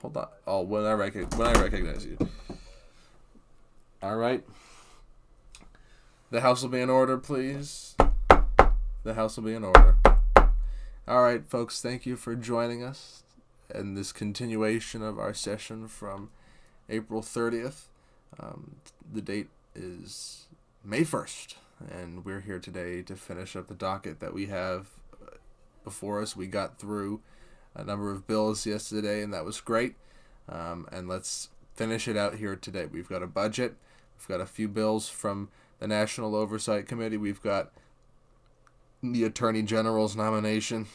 Hold on. Oh, when I recognize you. All right. The house will be in order, please. The house will be in order. All right, folks. Thank you for joining us in this continuation of our session from April 30th. The date is May 1st, and we're here today to finish up the docket that we have before us. We got through a number of bills yesterday, and that was great. And let's finish it out here today. We've got a budget. We've got a few bills from the National Oversight Committee. We've got the Attorney General's nomination,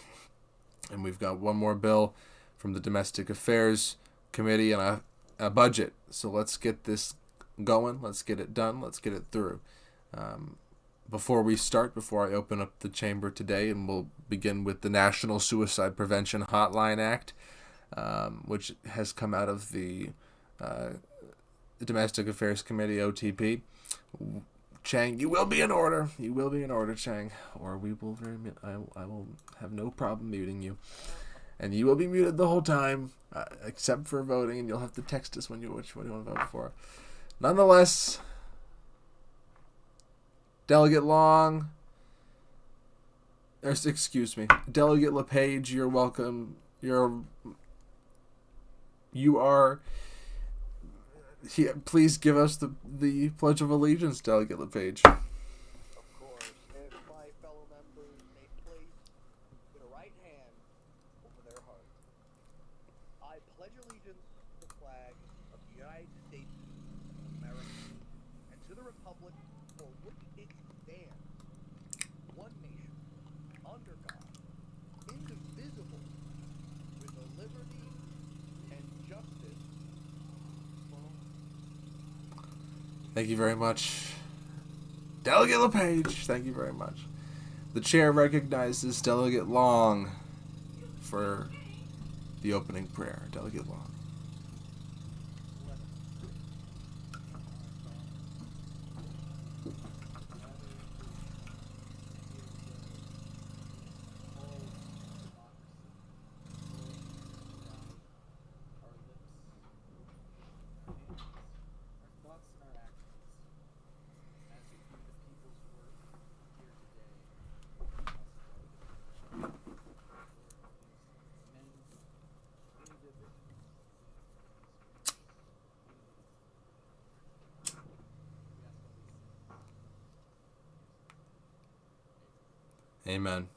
and we've got one more bill from the Domestic Affairs Committee and a budget. So let's get this going. Let's get it done. Let's get it through. Before I open up the chamber today, and we'll begin with the National Suicide Prevention Hotline Act, which has come out of the Domestic Affairs Committee, OTP. Chang, you will be in order. You will be in order, Chang, or we will I will have no problem muting you, and you will be muted the whole time, except for voting, and you'll have to text us which one you want to vote for. Nonetheless, Delegate Long, Delegate LePage, you're welcome. You are. Please give us the Pledge of Allegiance, Delegate LePage. Of course, if my fellow members may place their right hand over their heart, I pledge allegiance to the flag of the United States of America and to the republic for which it stands, one nation, under God, indivisible, with liberty and justice for all. Thank you very much, Delegate LePage. Thank you very much. The chair recognizes Delegate Long for the opening prayer. Delegate Long. Amen.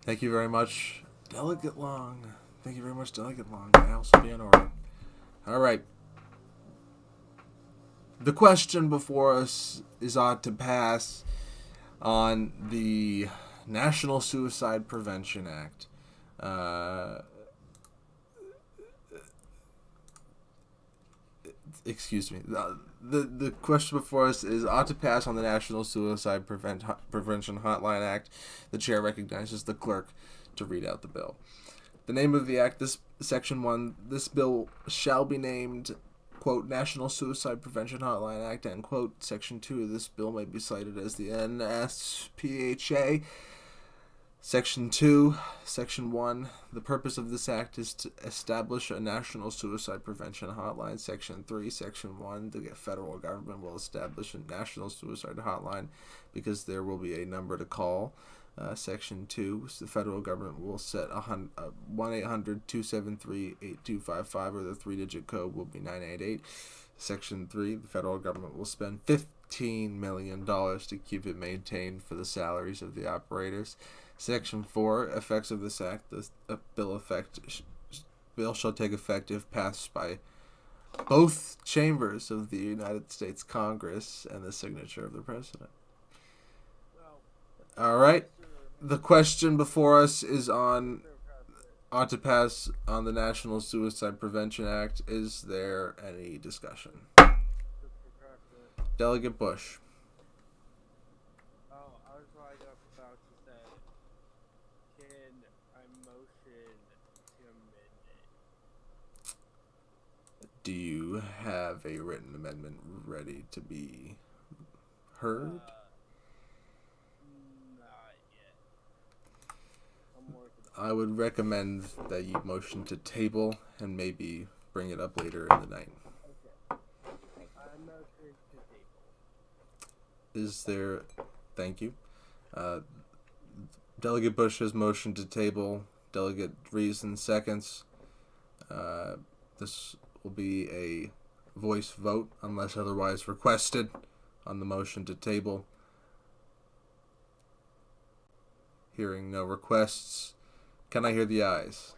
Thank you very much, Delegate Long. Thank you very much, Delegate Long. The house will be in order. All right. The question before us is ought to pass on the National Suicide Prevention Act. Excuse me. The question before us is ought to pass on the National Suicide Prevention Hotline Act. The chair recognizes the clerk to read out the bill. The name of the act, this Section 1, this bill shall be named, quote, National Suicide Prevention Hotline Act, end quote. Section 2 of this bill may be cited as the NSPHA. Section 2, Section 1, the purpose of this act is to establish a national suicide prevention hotline. Section 3, Section 1, the federal government will establish a national suicide hotline because there will be a number to call. Section 2, the federal government will set 1-800-273-8255, or the three-digit code will be 988. Section 3, the federal government will spend $15 million to keep it maintained for the salaries of the operators. Section 4, effects of this act. The bill shall take effect if passed by both chambers of the United States Congress and the signature of the President. All right. The question before us is ought to pass on the National Suicide Prevention Act. Is there any discussion? Delegate Bush. I was about to say, can I motion to amend it? Do you have a written amendment ready to be heard? Not yet. I'm working I would recommend that you motion to table and maybe bring it up later in the night. Okay. I motion to table. Is there... Thank you. Delegate Bush has motioned to table. Delegate Reason seconds. This will be a voice vote unless otherwise requested on the motion to table. Hearing no requests. Can I hear the ayes?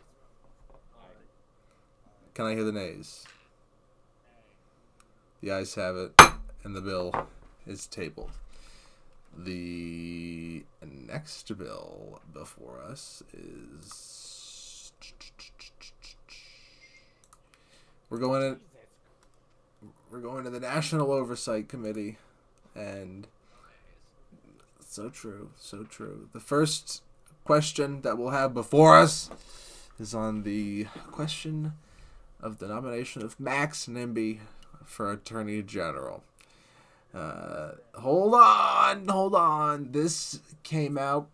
Can I hear the nays? The ayes have it, and the bill is tabled. The next bill before us is... We're going to the National Oversight Committee, and so true. The first question that we'll have before us is on the question of the nomination of Max Nimby for Attorney General. Hold on. This came out.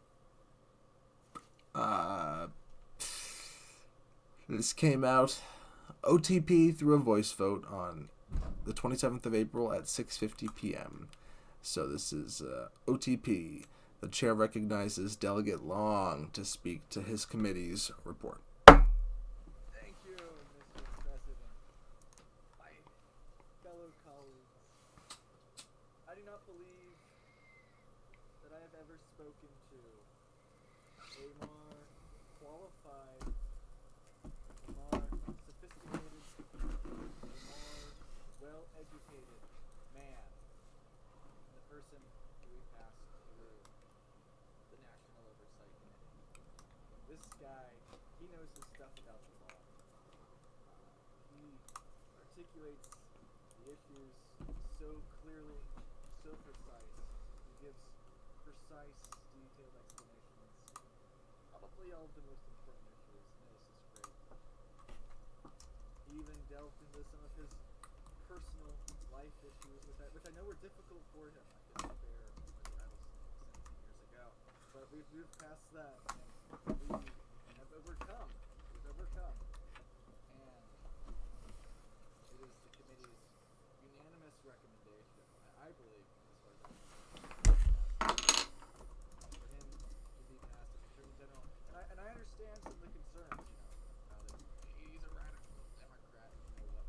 OTP through a voice vote on the 27th of April at 6:50 p.m. So this is OTP. The chair recognizes Delegate Long to speak to his committee's report. Thank you, Mr. President. My fellow colleagues, I do not believe that I have ever spoken to a more qualified, a more sophisticated, a more well-educated man than the person who we passed through the National Oversight Committee. This guy, he knows his stuff about the law. He articulates the issues so clearly, so precise. He gives precise, detailed explanations. Probably all of the most important issues, and this is great. He even delved into some of his personal life issues, which I know were difficult for him. I could bear with rattlesnakes 17 years ago. But we've passed that, and we have overcome. We've overcome. And it is the committee's unanimous recommendation, I believe, as far as I'm concerned, for him to be passed as Attorney General. And I understand some of the concerns, about it. He's a radical Democrat, whatnot. I'm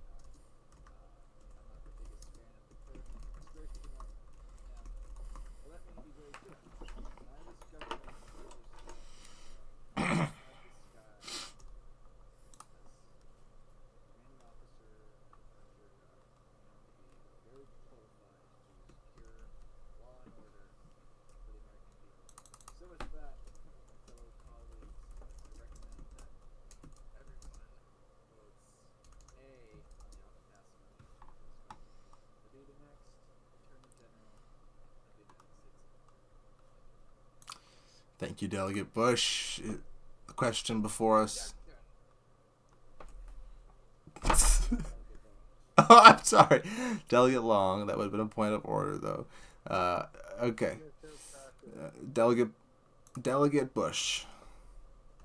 not the biggest fan of the term administration, well, let me be very clear. When I was government oversight, I had this guy as commanding officer under known to be very qualified to secure law and order for the American people. So with that, my fellow colleagues, I recommend that everyone votes A on the off-pass motion to be the next Attorney General of the United States. Thank you, Delegate Bush. The question before us. Oh, I'm sorry. Delegate Long. That would have been a point of order, though. Okay. Delegate Bush.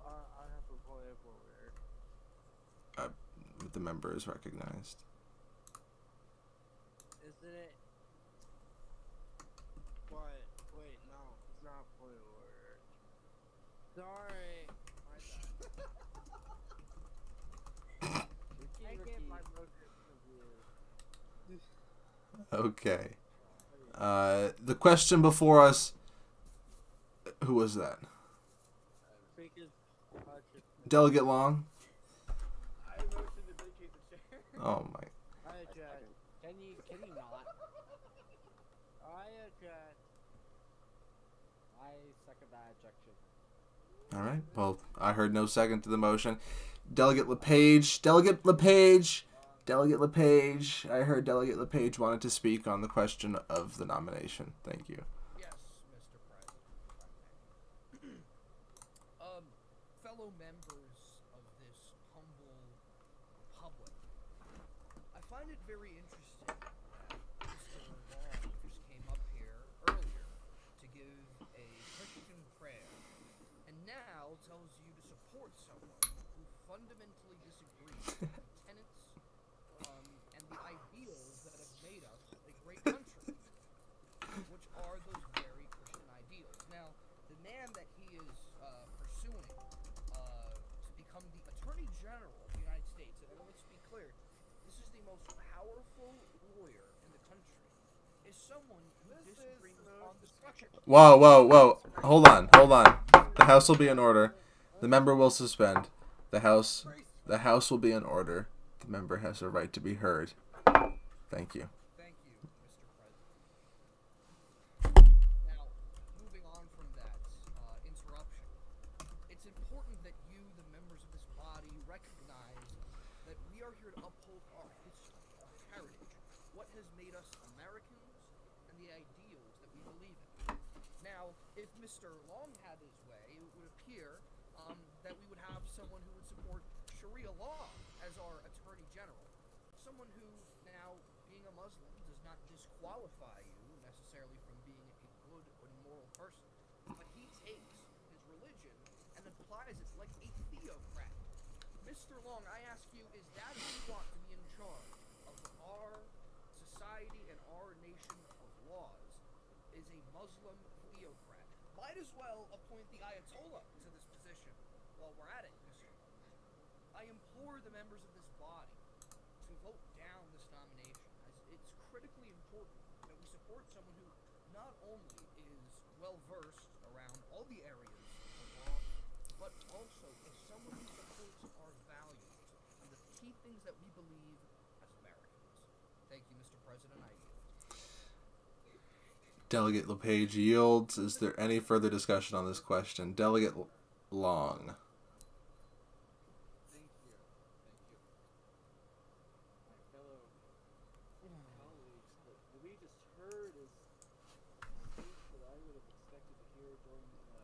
I have a point of order. The member is recognized. Isn't it? What? Wait, no, it's not a point of order. Sorry. My bad. I get my motion from you. Okay. The question before us. Who was that? Because Delegate Long? I motion to vacate the chair. Oh my. I object. Can you not? I object. I second that objection. Alright. Well, I heard no second to the motion. Delegate LePage. Delegate LePage. Delegate LePage. I heard Delegate LePage wanted to speak on the question of the nomination. Thank you. Yes, Mr. President. Fellow members of this humble public, I find it very interesting that Mr. Long just came up here earlier to give a Christian prayer, and now tells you to fundamentally disagree with the tenets and the ideals that have made us a great country, which are those very Christian ideals. Now, the man that he is pursuing to become the Attorney General of the United States, and let's be clear, this is the most powerful lawyer in the country, is someone who disagrees on the structure. Whoa, whoa, whoa. Hold on, hold on. The House will be in order. The member will suspend. The House will be in order. The member has a right to be heard. Thank you. Thank you, Mr. President. Now, moving on from that interruption, it's important that you, the members of this body, recognize that we are here to uphold our history, our heritage, what has made us Americans, and the ideals that we believe in. Now, if Mr. Long had his way, it would appear that we would have someone who would support Sharia law as our Attorney General. Someone who, now, being a Muslim, does not disqualify you necessarily from being a good or moral person, but he takes his religion and applies it like a theocrat. Mr. Long, I ask you, is that who you want to be in charge of our society and our nation of laws? Is a Muslim theocrat? Might as well appoint the Ayatollah to this position while we're at it, Mr. Long. I implore the members of this body to vote down this nomination, as it's critically important that we support someone who not only is well-versed around all the areas of law, but also is someone who supports our values and the key things that we believe as Americans. Thank you, Mr. President. I yield. Delegate LePage yields. Is there any further discussion on this question? Delegate Long. Thank you. My fellow colleagues, what we just heard is speech that I would have expected to hear during the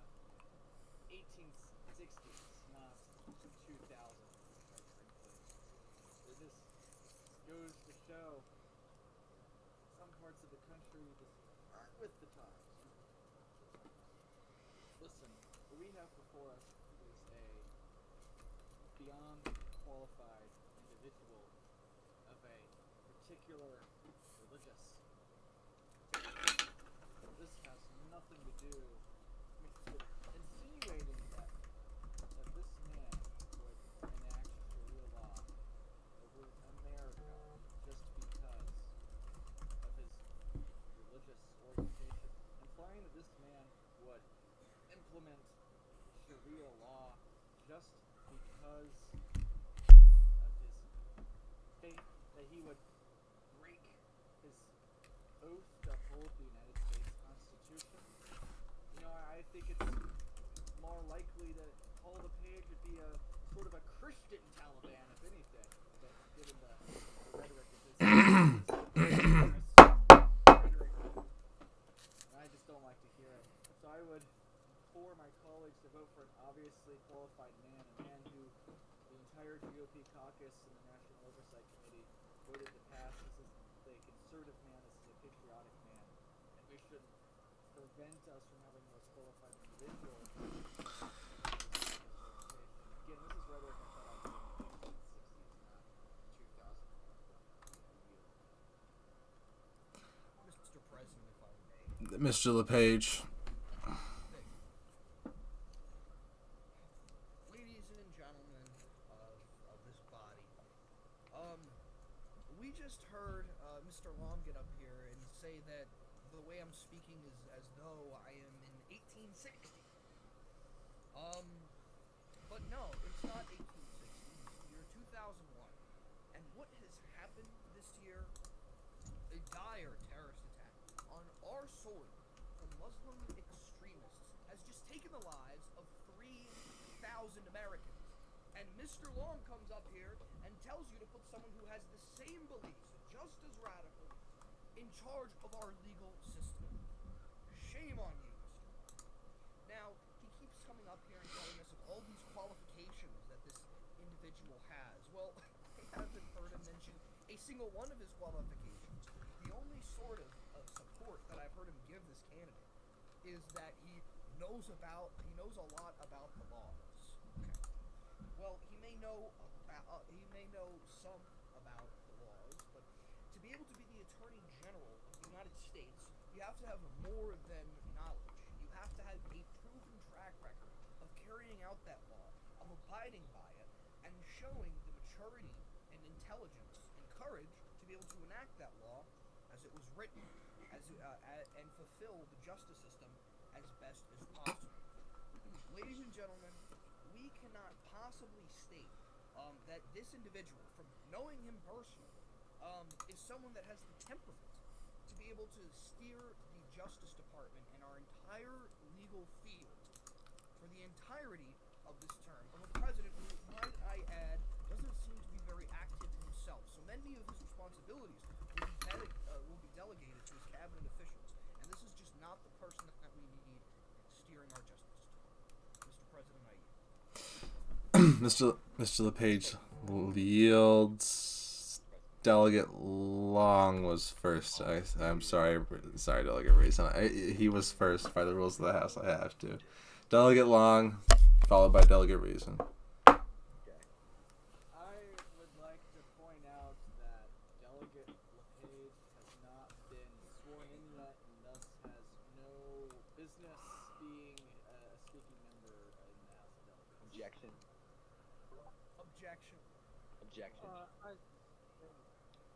1860s, not 2000, quite frankly. This goes to show some parts of the country just aren't with the times. Listen, what we have before us is a beyond qualified individual of a particular religious. This has nothing to do with insinuating that this man would enact Sharia law over America just because of his religious orientation, implying that this man would implement Sharia law just because of his faith, that he would break his oath to uphold the United States Constitution. You know, I think it's more likely that Paul LePage would be a sort of a Christian Taliban, if anything, but given the rhetoric of his rhetoric, and I just don't like to hear it. So I would implore my colleagues to vote for an obviously qualified man, a man who the entire GOP caucus and the National Oversight Committee voted to pass. This is a conservative man, this is a patriotic man, and we should prevent us from having the most qualified individual. Again, this is rhetoric I thought I was in the 1860s, not 2000. Mr. President, if I may. Mr. LePage. Ladies and gentlemen of this body, we just heard Mr. Long get up here and say that the way I'm speaking is as though I am in 1860. But no, it's not 1860. It's the year 2001. And what has happened this year? A dire terrorist attack on our soil from Muslim extremists has just taken the lives of 3,000 Americans. And Mr. Long comes up here and tells you to put someone who has the same beliefs, just as radical, in charge of our legal system. Shame on you, Mr. Long. Now, he keeps coming up here and telling us of all these qualifications that this individual has. Well, I haven't heard him mention a single one of his qualifications. The only sort of support that I've heard him give this candidate is that he knows a lot about the laws. Okay. well, he may know some about the laws, but to be able to be the Attorney General of the United States, you have to have more than knowledge. You have to have a proven track record of carrying out that law, of abiding by it, and showing the maturity and intelligence and courage to be able to enact that law as it was written, and fulfill the justice system as best as possible. Ladies and gentlemen, we cannot possibly state that this individual, from knowing him personally, is someone that has the temperament to be able to steer the Justice Department and our entire legal field for the entirety of this term of a president who, might I add, doesn't seem to be very active himself. So many of his responsibilities will be delegated to his cabinet officials, and this is just not the person that we need steering our justice system. Mr. President, I yield. Mr. LePage yields. Delegate Long was first. I'm sorry, Delegate Reason. He was first by the rules of the House. I have to. Delegate Long, followed by Delegate Reason. I would like to point out that Delegate LePage has not been sworn in yet and thus has no business being a speaking member in the House of Delegates. Objection. Objection. Objection.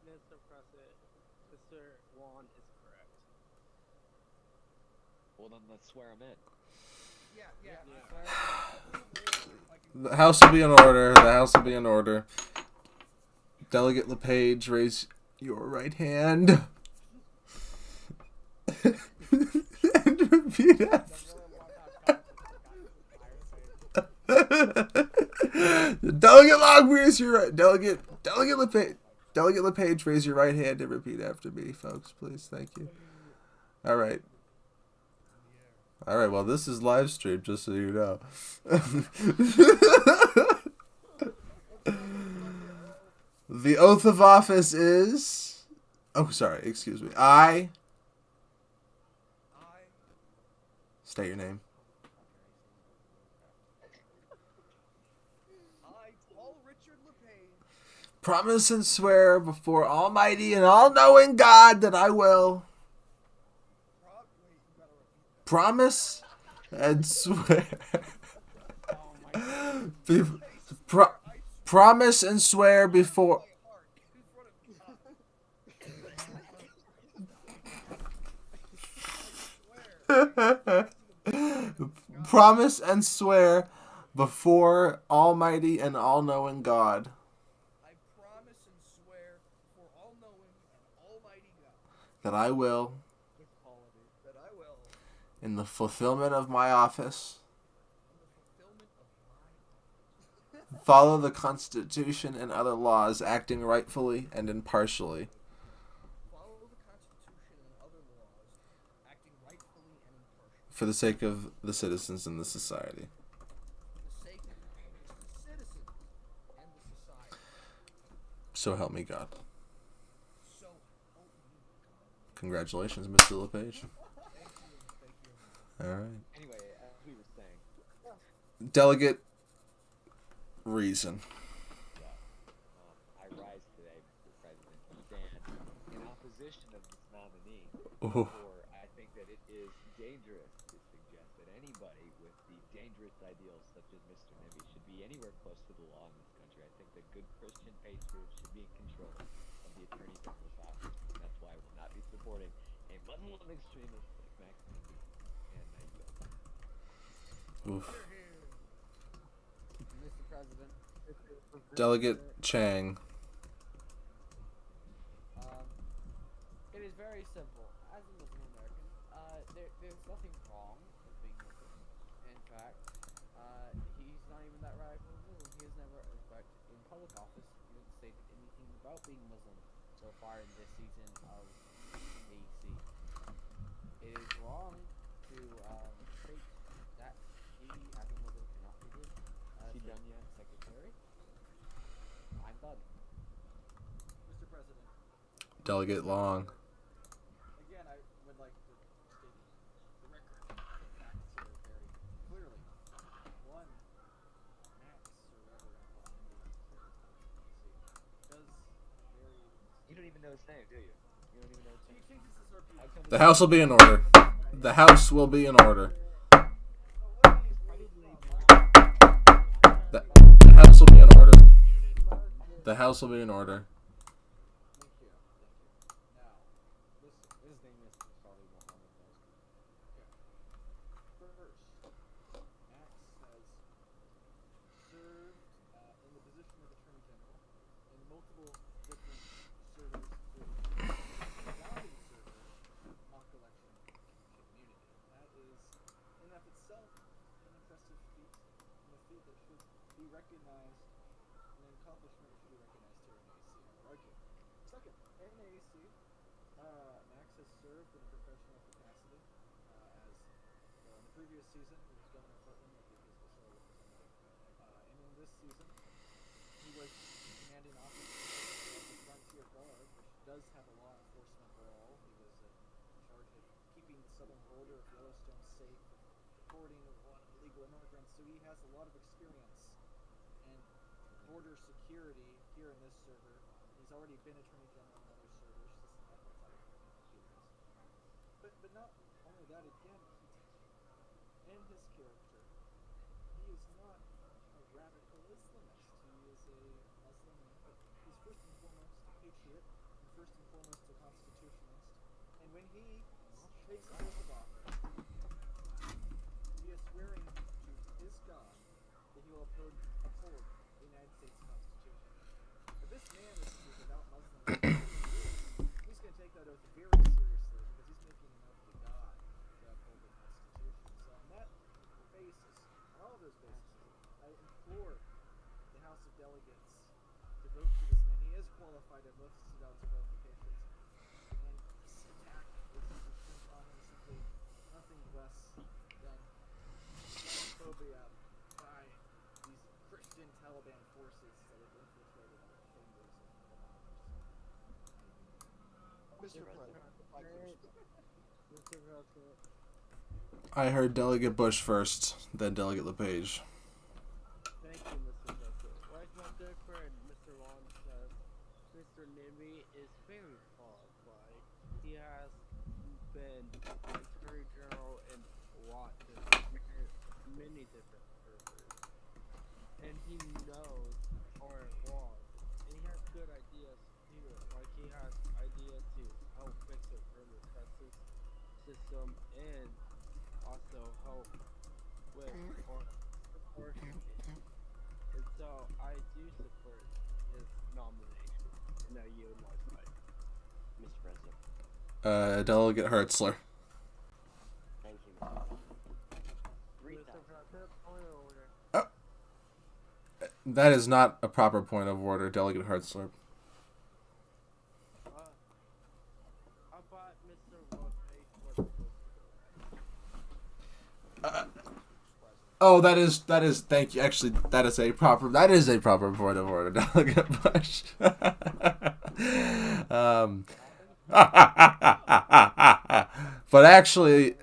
Mr. President, Mr. Juan is correct. Well, then let's swear him in. Yeah. The House will be in order. The House will be in order. Delegate LePage, raise your right hand. And repeat after. Delegate Long, raise your right. Delegate LePage, raise your right hand and repeat after me, folks, please. Thank you. All right. Well, this is live stream, just so you know. The oath of office is... Oh, sorry, excuse me. I... State your name. I, Paul Richard LePage, Promise and swear before Almighty and all-knowing God that I will... Promise and swear... Promise and swear before... Promise and swear before Almighty and all-knowing God. I promise and swear before all-knowing and almighty God That I will, that I will, in the fulfillment of my office, in the fulfillment of my follow the Constitution and other laws, acting rightfully and impartially, follow the Constitution and other laws, acting rightfully and impartially, for the sake of the citizens and the society. for the sake of the citizens and the society. So help me God. So help me God. Congratulations, Mr. LePage. Thank you. All right. Anyway, as we were saying, Delegate Reason. I rise today, Mr. President, to stand in opposition of this nominee. Ooh. For I think that it is dangerous to suggest that anybody with the dangerous ideals such as Mr. Nibby should be anywhere close to the law in this country. I think that good Christian patriots should be in control of the Attorney General's office. And that's why I will not be supporting a Muslim extremist like Max Nibby. And I yield. Oof. Mr. President, Delegate Chang. it is very simple. As a Muslim American, there's nothing wrong with being Muslim. In fact, he's not even that radical Muslim. He has never, in fact, in public office, even stated anything about being Muslim so far in this season of AC. It is wrong to state that he, as a Muslim, cannot be good as Is he done yet? secretary. I'm done. Mr. President. Delegate Long. Again, I would like to state the record, the facts here very clearly. One, Max, or rather even know his name, do you? You don't even know his name. The house will be in order. The house will be in order. The house will be in order. The house will be in order. Thank you. Now, listen. His name is probably Mohammed Mosque. First, Max has served in the position of Attorney General in multiple different servers, including the guiding server mock election community. That is, in and of itself, an impressive feat, and a feat that should be recognized, and an accomplishment that should be recognized here in AC, I would argue. Second, in AC, Max has served in a professional capacity as well, in the previous season, he was Governor Portland of the Special Representative. And in this season, he was commanding officer of the Frontier Guard, which does have a law enforcement role. He was in charge of keeping the southern border of Yellowstone safe, reporting a lot of illegal immigrants. So he has a lot of experience in border security here in this server. He's already been Attorney General in other servers. This is not outside of computers. But not only that, again, in his character, he is not a radical Islamist. He is a Muslim man, but he's first and foremost a patriot, and first and foremost a constitutionalist. And when he takes the oath of office, he is swearing to his God that he will uphold the United States Constitution. If this man is a devout Muslim, he's going to take that oath very seriously because he's making an oath to God to uphold the Constitution. So on that basis, on all of those bases, I implore the House of Delegates to vote for this man. He is qualified in most of those qualifications. And this attack is infringed on him simply nothing less than Islamophobia by these Christian Taliban forces that have infiltrated our chambers of democracy. Mr. President, if I could Mr. President. I heard Delegate Bush first, then Delegate LePage. Thank you, Mr. President. Like my good friend, Mr. Long says, Mr. Nimby is very qualified. He has been Attorney General in many different servers. And he knows our laws. And he has good ideas too. Like he has ideas to help fix the criminal justice system and also help with proportion. And so I do support his nomination. And I yield my time. Mr. President. Delegate Hertzler. Thank you, Mr. President. Mr. President, point of order. That is not a proper point of order, Delegate Hertzler. I thought Mr. LePage was supposed to go ahead. Oh, that is. Thank you. Actually, that is a proper point of order, Delegate Bush. But actually,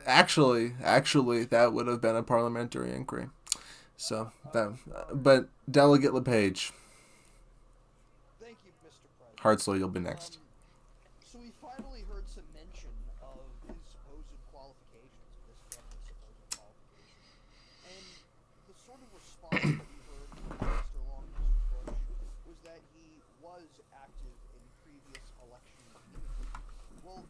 that would have been a parliamentary inquiry. So but Delegate LePage, Thank you, Mr. President. Hartzler, you'll be next. So we finally heard some mention of his supposed qualifications, this family's supposed qualifications. And the sort of response that we heard from Mr. Long and Mr. Bush was that he was active in previous election communities. Well,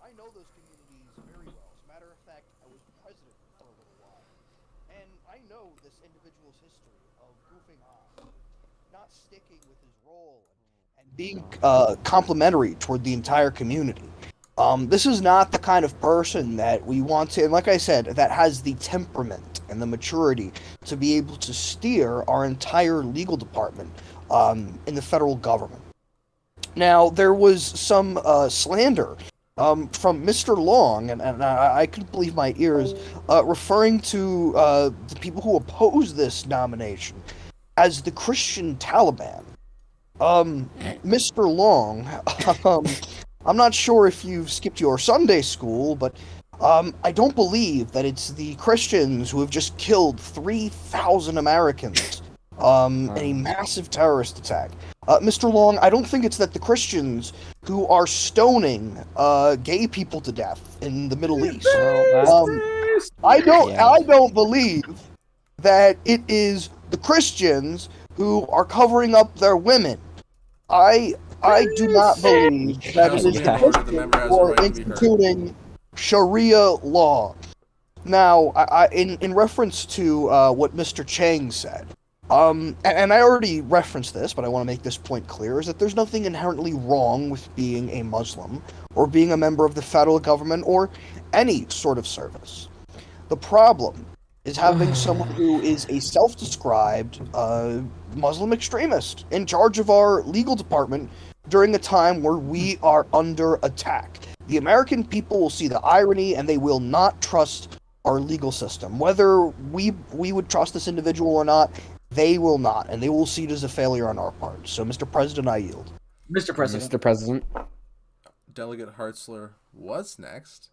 I know those communities very well. As a matter of fact, I was president for a little while. And I know this individual's history of goofing off, not sticking with his role, and being complimentary toward the entire community. This is not the kind of person that we want to, and like I said, that has the temperament and the maturity to be able to steer our entire legal department in the federal government. Now, there was some slander from Mr. Long, and I couldn't believe my ears, referring to the people who oppose this nomination as the Christian Taliban. Mr. Long, I'm not sure if you've skipped your Sunday school, but I don't believe that it's the Christians who have just killed 3,000 Americans in a massive terrorist attack. Mr. Long, I don't think it's that the Christians who are stoning gay people to death in the Middle East. Well, I don't Yeah. I don't believe that it is the Christians who are covering up their women. I do not believe The that House it will is be the in order. The Christians member has who the are right to be heard. instituting Sharia law. Now, in reference to what Mr. Chang said, and I already referenced this, but I want to make this point clear, is that there's nothing inherently wrong with being a Muslim or being a member of the federal government or any sort of service. The problem is having someone who is a self-described Muslim extremist in charge of our legal department during a time where we are under attack. The American people will see the irony and they will not trust our legal system. Whether we would trust this individual or not, they will not, and they will see it as a failure on our part. So, Mr. President, I yield. Mr. President. Mr. President. Delegate Hartzler was next.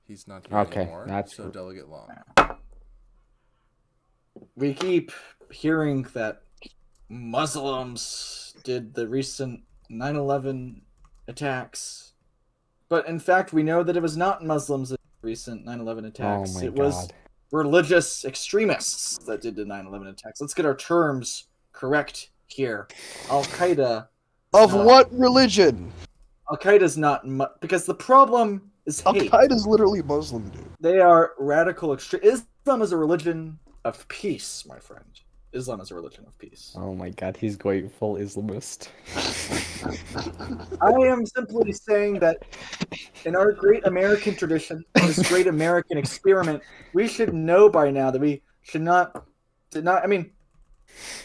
He's not here Okay, anymore. that's So Delegate Long. We keep hearing that Muslims did the recent 9/11 attacks, but in fact, we know that it was not Muslims that did the recent 9/11 attacks. my It was God. religious extremists that did the 9/11 attacks. Let's get our terms correct here. Al Qaeda. Of what religion? Al Qaeda's not because the problem is Al hate. Qaeda is literally Muslim, dude. They are radical Islam is a religion of peace, my friend. Islam is a religion of peace. Oh my God, he's going full Islamist. I am simply saying that in our great American tradition, this great American experiment, we should know by now that we should not I mean,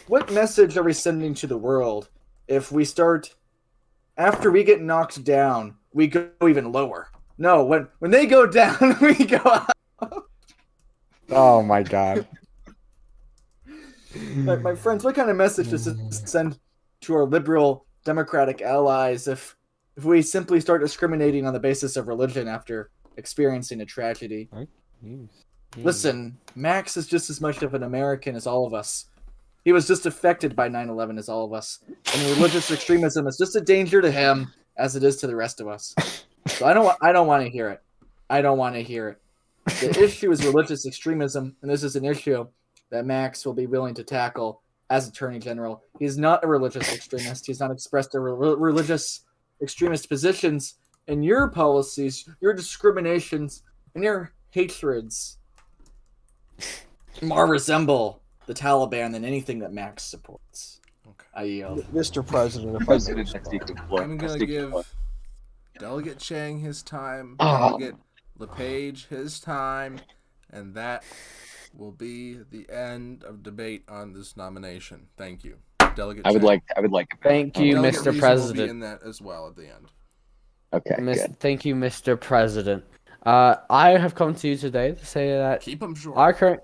what message are we sending to the world if we start after we get knocked down, we go even lower? No, when they go down, we go up. Oh my God. My friends, what kind of message does this send to our liberal democratic allies if we simply start discriminating on the basis of religion after experiencing a tragedy? Listen, Max is just as much of an American as all of us. He was just affected by 9/11 as all of us. And religious extremism is just a danger to him as it is to the rest of us. So I don't want to hear it. I don't want to hear it. The issue is religious extremism, and this is an issue that Max will be willing to tackle as Attorney General. He's not a religious extremist. He's not expressed a religious extremist positions, and your policies, your discriminations, and your hatreds more resemble the Taliban than anything that Max supports. Okay. I yield. Mr. President, if I may President has taken the floor. I'm Has gonna taken the give floor. Delegate Chang his time, Oh. Delegate LePage his time, and that will be the end of debate on this nomination. Thank you, Delegate. I would Chang. like. Thank you, Delegate Mr. Reason will be President. in that as well at the end. Okay, good. Thank you, Mr. President. I have come to you today to say that Keep them short. our current,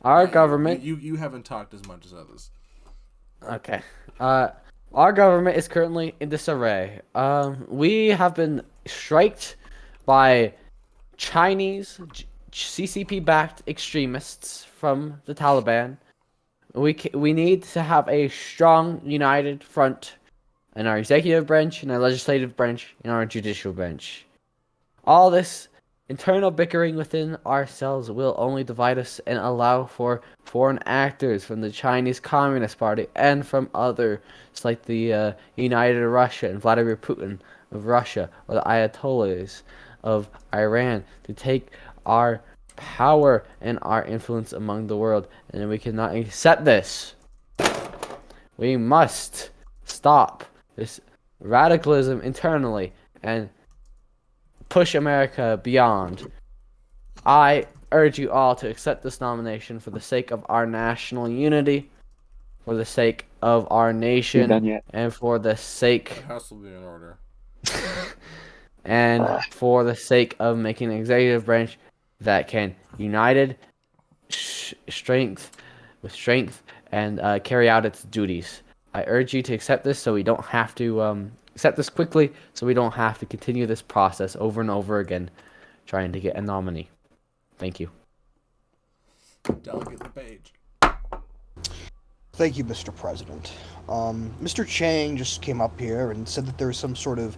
our government, You haven't talked as much as others. okay, our government is currently in disarray. We have been striked by Chinese CCP-backed extremists from the Taliban. We need to have a strong, united front in our executive branch, in our legislative branch, in our judicial branch. All this internal bickering within ourselves will only divide us and allow for foreign actors from the Chinese Communist Party and from others like the United Russia and Vladimir Putin of Russia or the Ayatollahs of Iran to take our power and our influence among the world, and we cannot accept this. We must stop this radicalism internally and push America beyond. I urge you all to accept this nomination for the sake of our national unity, for the sake of our You nation, done yet? and for the The sake House will be in order. and for the sake of making an executive branch that can united strength and carry out its duties. I urge you to accept this so we don't have to accept this quickly, so we don't have to continue this process over and over again trying to get a nominee. Thank you. Delegate LePage. Thank you, Mr. President. Mr. Chang just came up here and said that there is some sort of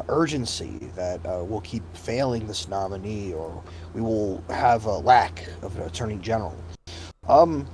urgency that we'll keep failing this nominee, or we will have a lack of an attorney general. Um,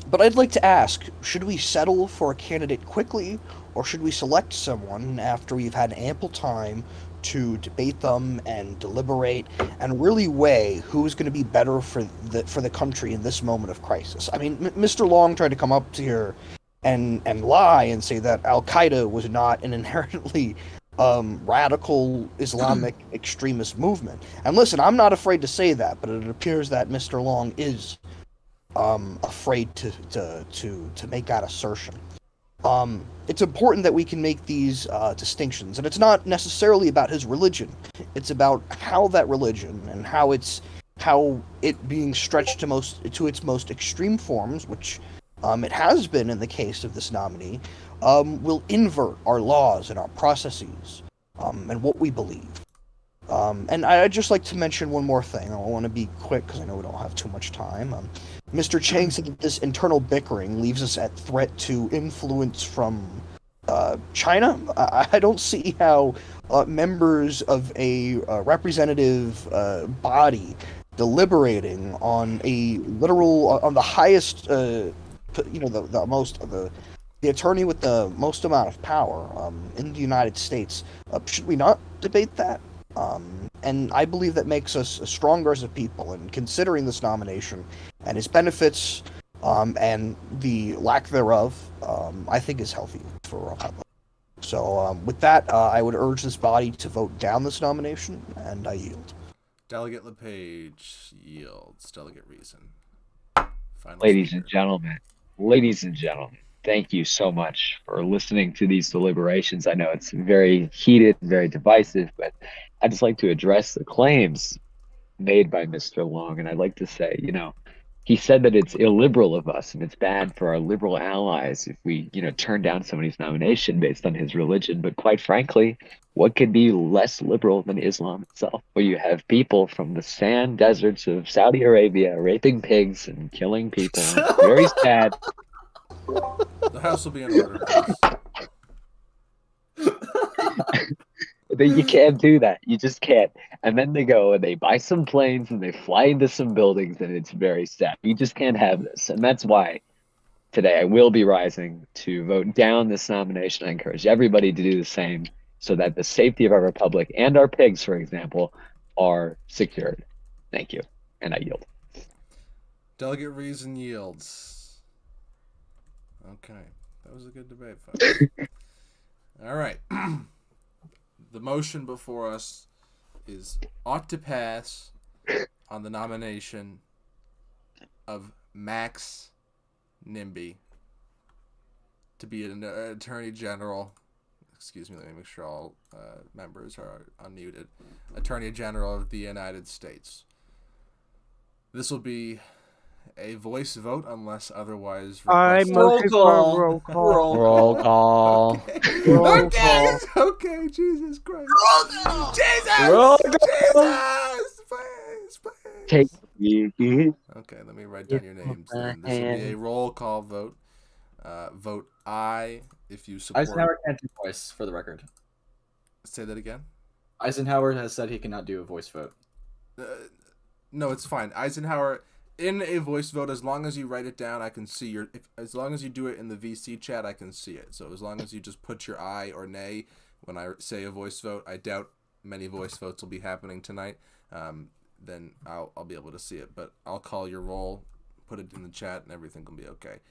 but I'd like to ask, should we settle for a candidate quickly, or should we select someone after we've had ample time to debate them and deliberate and really weigh who's going to be better for the country in this moment of crisis? I mean, Mr. Long tried to come up here and lie and say that Al Qaeda was not an inherently radical Islamic extremist movement. And listen, I'm not afraid to say that, but it appears that Mr. Long is afraid to make that assertion. It's important that we can make these distinctions, and it's not necessarily about his religion. It's about how that religion and how it being stretched to its most extreme forms, which it has been in the case of this nominee, will invert our laws and our processes and what we believe. And I'd just like to mention one more thing. I want to be quick because I know we don't have too much time. Mr. Chang said that this internal bickering leaves us at threat to influence from China. I don't see how members of a representative body deliberating on a literal, on the highest, the attorney with the most amount of power in the United States. Should we not debate that? And I believe that makes us stronger as a people. And considering this nomination and its benefits and the lack thereof, I think is healthy for our public. So with that, I would urge this body to vote down this nomination, and I yield. Delegate LePage yields. Delegate Reason. Final Ladies speaker. Ladies and gentlemen, thank you so much for listening to these deliberations. I know it's very heated, very divisive, but I'd just like to address the claims made by Mr. Long. And I'd like to say, he said that it's illiberal of us and it's bad for our liberal allies if we, turn down somebody's nomination based on his religion. But quite frankly, what could be less liberal than Islam itself, where you have people from the sand deserts of Saudi Arabia raping pigs and killing people? It's very sad. The House will be in order, please. You can't do that. You just can't. And then they go and they buy some planes and they fly into some buildings, and it's very sad. You just can't have this. And that's why today I will be rising to vote down this nomination. I encourage everybody to do the same so that the safety of our republic and our pigs, for example, are secured. Thank you. And I yield. Delegate Reason yields. Okay. That was a good debate, folks. All right. The motion before us is ought to pass on the nomination of Max Nimby to be an Attorney General. Excuse me, let me make sure all members are unmuted. Attorney General of the United States. This will be a voice vote unless otherwise requested. motion for roll call. Roll call. Okay. Roll Okay. call. Okay. Jesus Christ. Jesus. Roll Jesus. Please. Take me. Okay. Let me write down your names. Then. This will be a roll call vote. Vote aye if you support. Eisenhower can't do voice, for the record. Say that again. Eisenhower has said he cannot do a voice vote. No, it's fine. Eisenhower, in a voice vote, as long as you write it down, I can see your. As long as you do it in the VC chat, I can see it. So as long as you just put your aye or nay when I say a voice vote, I doubt many voice votes will be happening tonight. Then I'll be able to see it. But I'll call your roll, put it in the chat, and everything will be okay.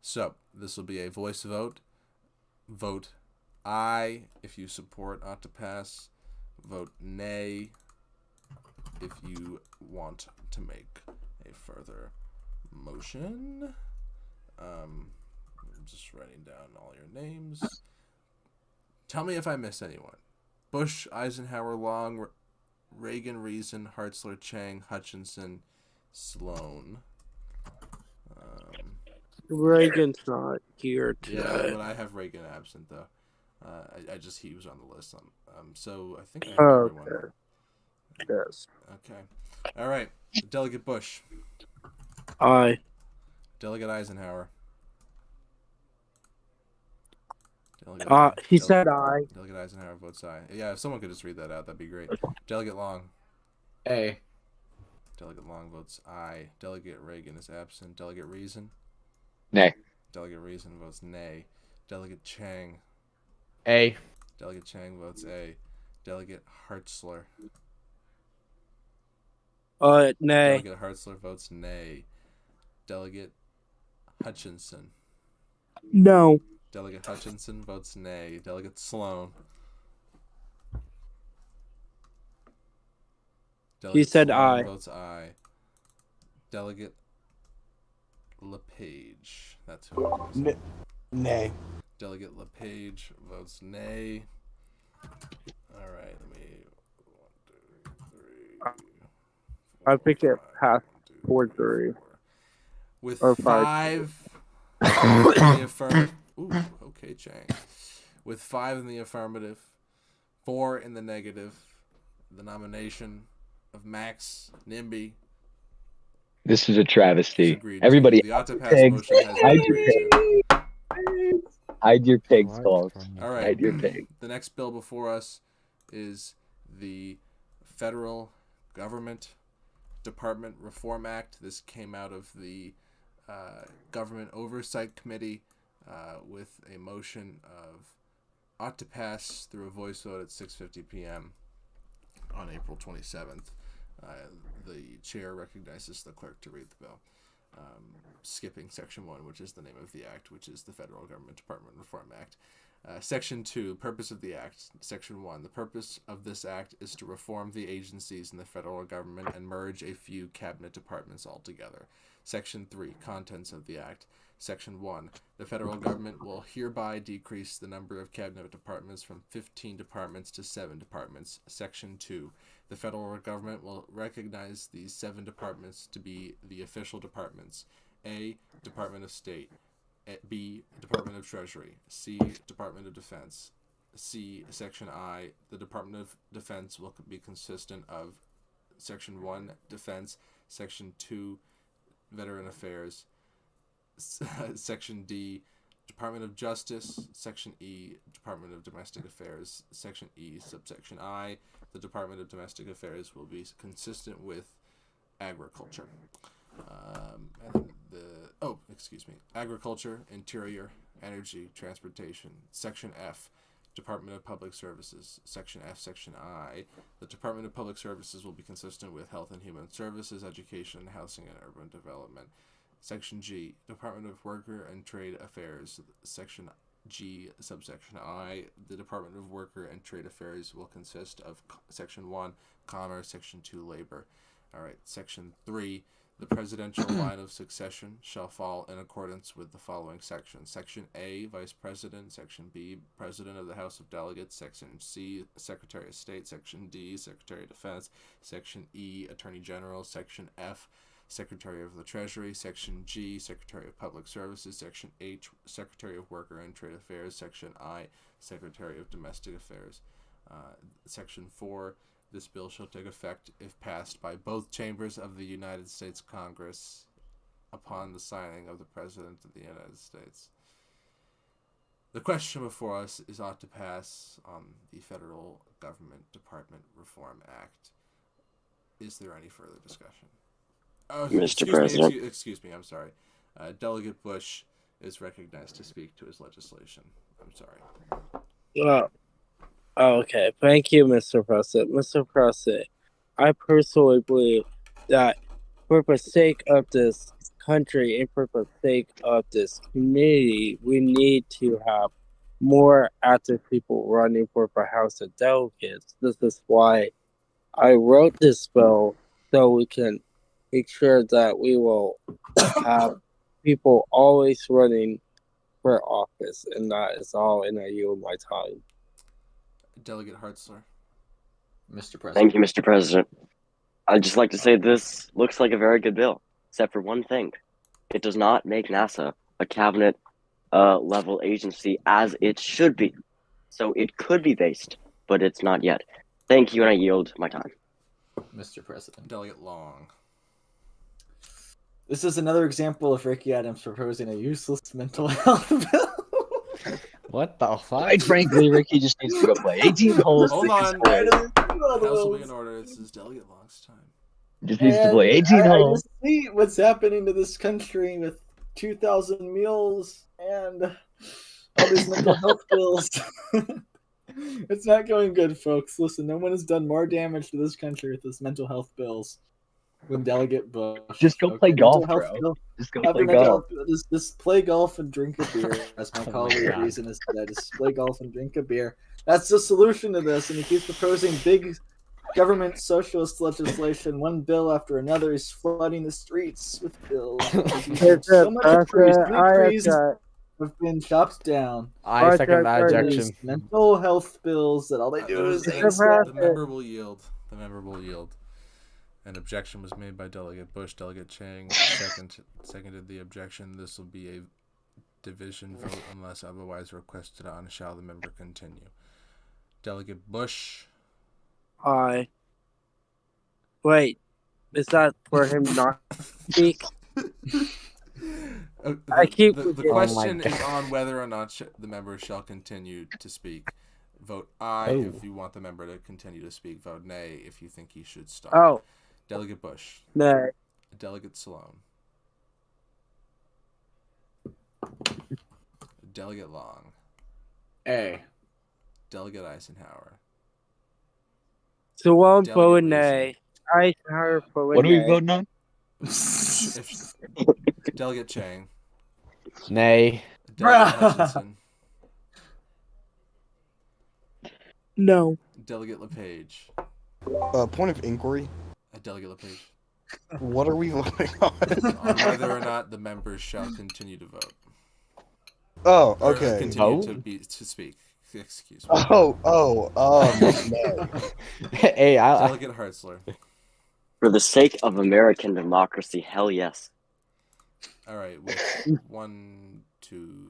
So this will be a voice vote. Vote aye if you support ought to pass. Vote nay if you want to make a further motion. I'm just writing down all your names. Tell me if I miss anyone. Bush, Eisenhower, Long, Reagan, Reason, Hartzler, Chang, Hutchinson, Sloan. Reagan's not here today. Yeah, but I have Reagan absent though. He was on the list. So I think I have everyone. Okay. Yes. Okay. All right. Delegate Bush. Aye. Delegate Eisenhower. He said aye. Delegate Eisenhower votes aye. Yeah, if someone could just read that out, that'd be great. Delegate Long. A. Delegate Long votes aye. Delegate Reagan is absent. Delegate Reason. Nay. Delegate Reason votes nay. Delegate Chang. A. Delegate Chang votes A. Delegate Hartzler. Nay. Delegate Hartzler votes nay. Delegate Hutchinson. No. Delegate Hutchinson votes nay. Delegate Sloan. He said Sloan aye. votes aye. Delegate LePage. That's who it is. Nay. Delegate LePage votes nay. All right, let me. 1, 2, 3. I think it passed 4. 4-3. With Or 5 in the affirmative. Ooh, okay, Chang. With 5 in the affirmative, 4 in the negative, the nomination of Max Nimby. This is a travesty. Agreed Everybody, to. The ought to pass pigs. motion has been agreed to. Hide your pigs, folks. All right. Hide your pig. The next bill before us is the Federal Government Department Reform Act. This came out of the Government Oversight Committee with a motion of ought to pass through a voice vote at 6:50 p.m. on April 27th. The chair recognizes the clerk to read the bill. Skipping Section 1, which is the name of the act, which is the Federal Government Department Reform Act. Section 2, purpose of the act. Section 1, the purpose of this act is to reform the agencies in the federal government and merge a few cabinet departments altogether. Section 3, contents of the act. Section 1, the federal government will hereby decrease the number of cabinet departments from 15 departments to 7 departments. Section 2, the federal government will recognize these 7 departments to be the official departments. A, Department of State. B, Department of Treasury. C, Department of Defense. C, Section I, the Department of Defense will be consistent of Section 1, Defense, Section 2, Veteran Affairs, Section D, Department of Justice, Section E, Department of Domestic Affairs, Section E, subsection I, the Department of Domestic Affairs will be consistent with agriculture. Agriculture, Interior, Energy, Transportation. Section F, Department of Public Services. Section F, Section I, the Department of Public Services will be consistent with Health and Human Services, Education, Housing, and Urban Development. Section G, Department of Worker and Trade Affairs. Section G, subsection I, the Department of Worker and Trade Affairs will consist of Section 1, Commerce, Section 2, Labor. All right, Section 3, the presidential line of succession shall fall in accordance with the following sections. Section A, Vice President. Section B, President of the House of Delegates. Section C, Secretary of State. Section D, Secretary of Defense. Section E, Attorney General. Section F, Secretary of the Treasury. Section G, Secretary of Public Services. Section H, Secretary of Worker and Trade Affairs. Section I, Secretary of Domestic Affairs. Section 4, this bill shall take effect if passed by both chambers of the United States Congress upon the signing of the President of the United States. The question before us is ought to pass on the Federal Government Department Reform Act. Is there any further discussion? Oh, Mr. President. Excuse me, I'm sorry. Delegate Bush is recognized to speak to his legislation. I'm sorry. Okay, thank you, Mr. President. Mr. President, I personally believe that for the sake of this country and for the sake of this community, we need to have more active people running for the House of Delegates. This is why I wrote this bill, so we can make sure that we will have people always running for office, and that is all, and I yield my time. Delegate Hartzler. Mr. President. Thank you, Mr. President. I'd just like to say this looks like a very good bill, except for one thing. It does not make NASA a cabinet level agency as it should be. So it could be based, but it's not yet. Thank you, and I yield my time. Mr. President. Delegate Long. This is another example of Ricky Adams proposing a useless mental health bill. What the fuck? Quite frankly, Ricky just needs to go play 18 holes. Hold to his on. course. The house will be in order. This is Delegate Long's time. Just needs to And play 18 I holes. just see what's happening to this country with 2,000 meals and all these mental health bills. It's not going good, folks. Listen, no one has done more damage to this country with this mental health bills than Delegate Bush. Just go play golf, mental health bro. bill- Just go Have play a mental golf. health- Just play golf and drink a beer, as my Oh my colleague God. Reason has said. Just play golf and drink a beer. That's the solution to this, and he keeps proposing big government socialist legislation, one bill after another. He's flooding the streets with bills. So much trees, have been chopped down. I second that These objection. mental health bills that all they do is The member will yield. The member will yield. An objection was made by Delegate Bush. Delegate Chang seconded the objection. This will be a division vote unless otherwise requested on. Shall the member continue? Delegate Bush. Aye. Wait, is that for him not to speak? I keep The forgetting. question Oh my is on whether or not the member shall continue to speak. Vote aye if you want the member to continue to speak. Vote nay if you think he should stop. Oh, Delegate Bush. no. Delegate Sloan. Delegate Long. A. Delegate Eisenhower. So one Delegate vote Reason. nay. Eisenhower vote What are we nay. voting on? Delegate Chang. Nay. Delegate Hutchinson. No. Delegate LePage. Point of inquiry. Delegate LePage. What are we voting on? On whether or not the members shall continue to vote. Oh, Or okay. continue Vote? to speak. Excuse me. No. Hey, Delegate Hartzler. For the sake of American democracy, hell yes. All right, with 1, 2,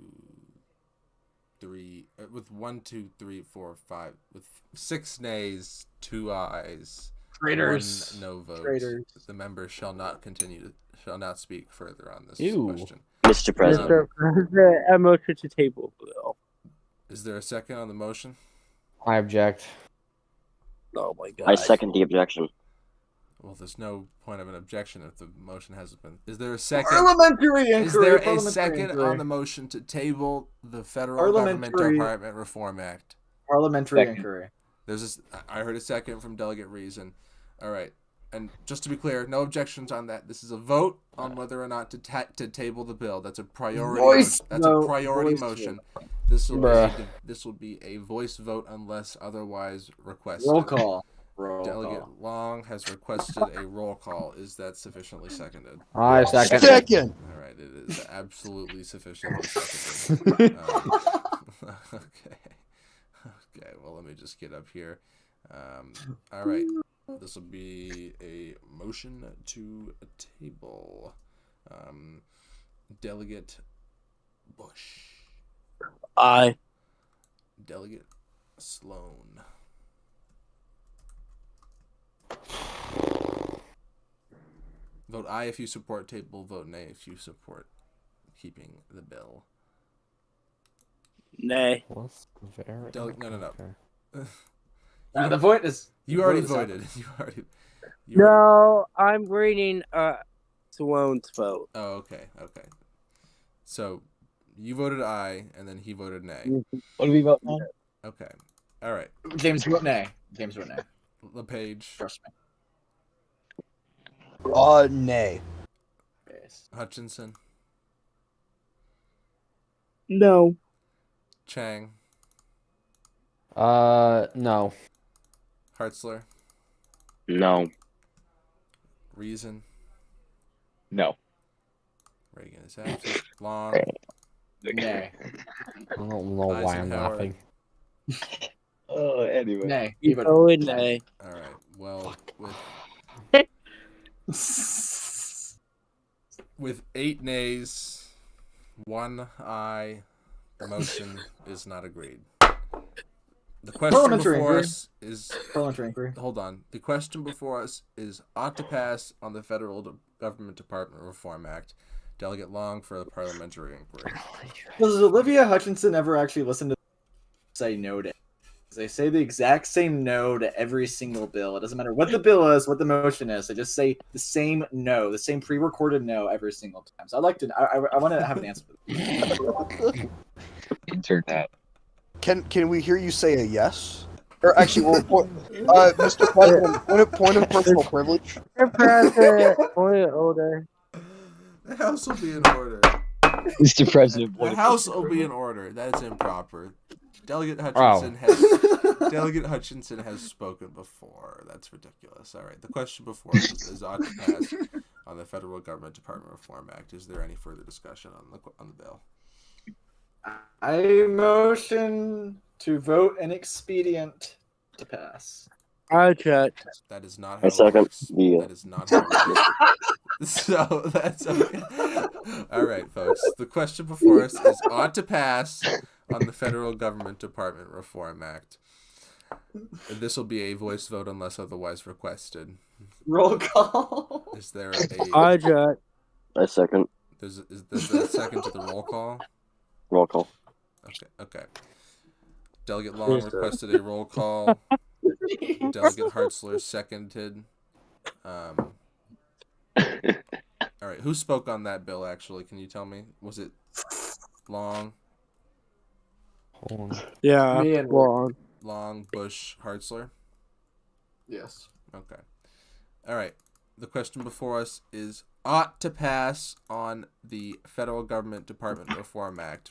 3, with 1, 2, 3, 4, 5, with 6 nays, 2 ayes, Traitors. 1 no vote. Traitors. The member shall not speak further on this Ew. question. Mr. President. Mr. President, a motion to table bill. Is there a second on the motion? I object. Oh my god. I second the objection. Well, there's no point of an objection if the motion hasn't been. Is there a second? Parliamentary inquiry. Is there a parliamentary second inquiry. on the motion to table the Federal Government Parliamentary- Department Reform Act? Parliamentary Second. inquiry. I heard a second from Delegate Reason. All right, and just to be clear, no objections on that. This is a vote on whether or not to table the bill. That's a priority. Voice That's a vote. priority Voice motion. vote. This will Bruh. be a voice vote unless otherwise requested. Roll call. Roll Delegate call. Long has requested a roll call. Is that sufficiently seconded? I second. Second. All right, it is absolutely sufficiently seconded. Okay. Okay, well, let me just get up here. All right, this will be a motion to table. Delegate Bush. Aye. Delegate Sloan. Vote aye if you support table. Vote nay if you support keeping the bill. Nay. What's very No. okay. The point is. You already the vote is voted. You already. No, I'm reading Sloan's vote. Oh, okay. Okay. So, you voted aye, and then he voted nay. What are we voting on? Okay. All right. James vote nay. James vote nay. LePage, Trust me. Nay. Yes. Hutchinson, No. Chang, No. Hartzler, No. Reason, No. Reagan is absent, Long, Nay. I don't know why I'm Eisenhower. laughing. Oh, anyway. Nay. You voted nay. all right. Well, with 8 nays, 1 aye, the motion is not agreed. The question Parliamentary before inquiry. us is Parliamentary inquiry. hold on. The question before us is ought to pass on the Federal Government Department Reform Act. Delegate Long for the parliamentary inquiry. Does Olivia Hutchinson ever actually listen to say no to? They say the exact same no to every single bill. It doesn't matter what the bill is, what the motion is. They just say the same no, the same pre-recorded no every single time. So I'd like to. I want to have an answer for this. Internet. Can we hear you say a yes? Or actually, Mr. President, point of personal privilege. Mr. President, point of order. The House will be in order. Mr. President, The House will be in order. That is improper. Delegate Hutchinson has spoken before. That's ridiculous. All right. The question before us is ought to pass on the Federal Government Department Reform Act. Is there any further discussion on the bill? I motion to vote inexpedient to pass. I check. That is not how I it second works. the. That is not how it works. So that's okay. All right, folks. The question before us is ought to pass on the Federal Government Department Reform Act. This will be a voice vote unless otherwise requested. Roll call. Is there a? I check. I second. Is there a second to the roll call? Roll call. Okay. Delegate Long requested a roll call. Delegate Hartzler seconded. All right, who spoke on that bill? Actually, can you tell me? Was it Long? Hold on. Yeah. Me and Long, Bush, Hartzler. Yes. Okay. All right. The question before us is ought to pass on the Federal Government Department Reform Act.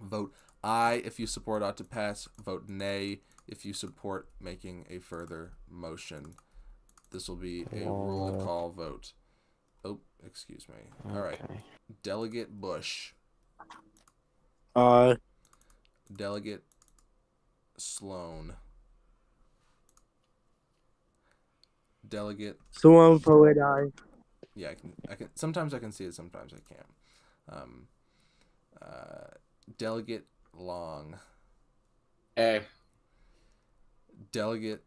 Vote aye if you support ought to pass. Vote nay if you support making a further motion. This will be a roll call vote. Oh, excuse me. All right. Okay. Delegate Bush. Delegate Sloan. Delegate. Someone vote aye. Yeah, I can. Sometimes I can see it. Sometimes I can't. Delegate Long. A. Delegate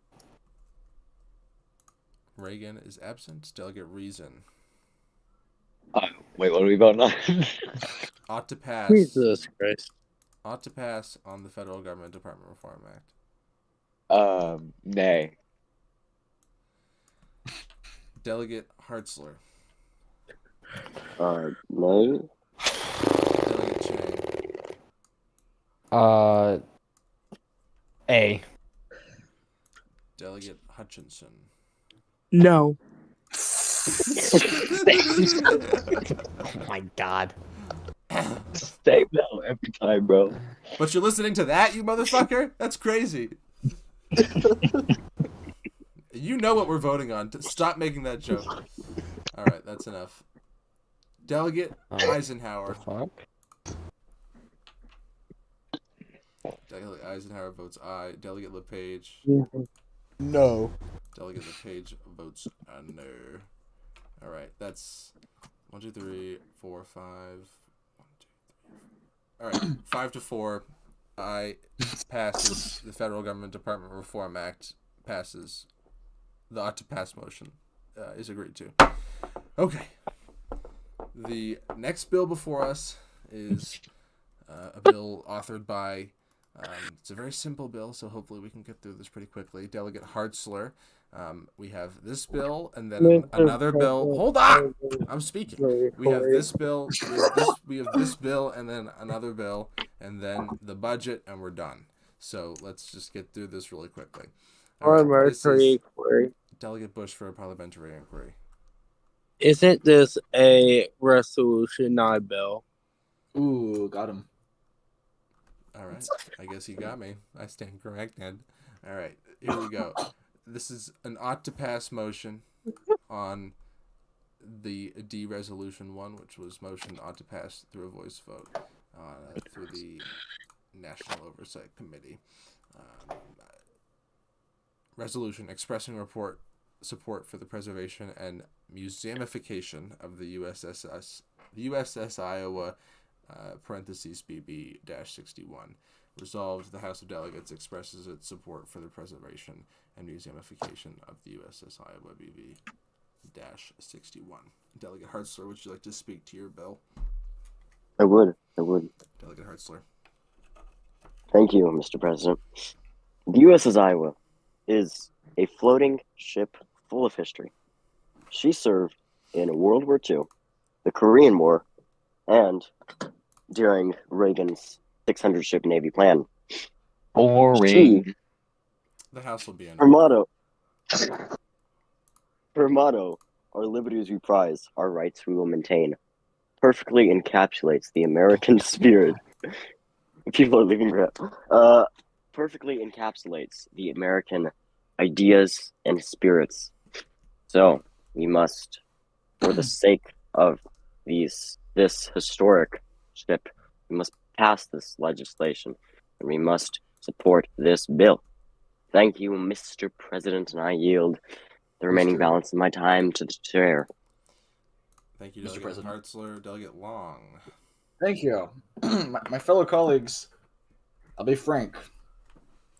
Reagan is absent. Delegate Reason. Wait, what are we voting on? Ought to pass. Jesus Christ. Ought to pass on the Federal Government Department Reform Act. Nay. Delegate Hartzler. No. Delegate Chang. A. Delegate Hutchinson. No. Oh my god. Say no every time, bro. But you're listening to that, you motherfucker? That's crazy. You know what we're voting on. Stop making that joke. All right, that's enough. Delegate Eisenhower. Fuck. Delegate Eisenhower votes aye. Delegate LePage. No. Delegate LePage votes no. All right, that's 1, 2, 3, 4, 5. 1, 2, 3. All right, 5-4. I passes the Federal Government Department Reform Act. Passes. The ought to pass motion is agreed to. Okay. The next bill before us is a bill authored by. It's a very simple bill, so hopefully we can get through this pretty quickly. Delegate Hartzler. We have this bill and then another bill. Hold on! I'm speaking. We have this bill, we have this bill and then another bill and then the budget and we're done. So let's just get through this really quickly. All right, this is Delegate Bush for a parliamentary inquiry. Isn't this a resolution, not a bill? Ooh, got him. All right. I guess you got me. I stand corrected. All right. Here we go. This is an ought to pass motion on the D resolution 1, which was motion ought to pass through a voice vote through the National Oversight Committee. Resolution expressing support for the preservation and museumification of the USS Iowa parentheses BB-61. Resolved, the House of Delegates expresses its support for the preservation and museumification of the USS Iowa BB Delegate Hartzler, would you like to speak to your bill? I would. Delegate Hartzler. Thank you, Mr. President. The USS Iowa is a floating ship full of history. She served in World War II, the Korean War, and during Reagan's 600-ship Navy plan. Boring. The House will be in Her order. motto, our liberties we prize, our rights we will maintain, perfectly encapsulates the American spirit. People are leaving crap. Perfectly encapsulates the American ideas and spirits. So we must, for the sake of this historic ship, we must pass this legislation, and we must support this bill. Thank you, Mr. President, and I yield the remaining balance of my time to the chair. Thank you, Mr. Delegate President. Hartzler. Delegate Long. Thank you. My fellow colleagues, I'll be frank.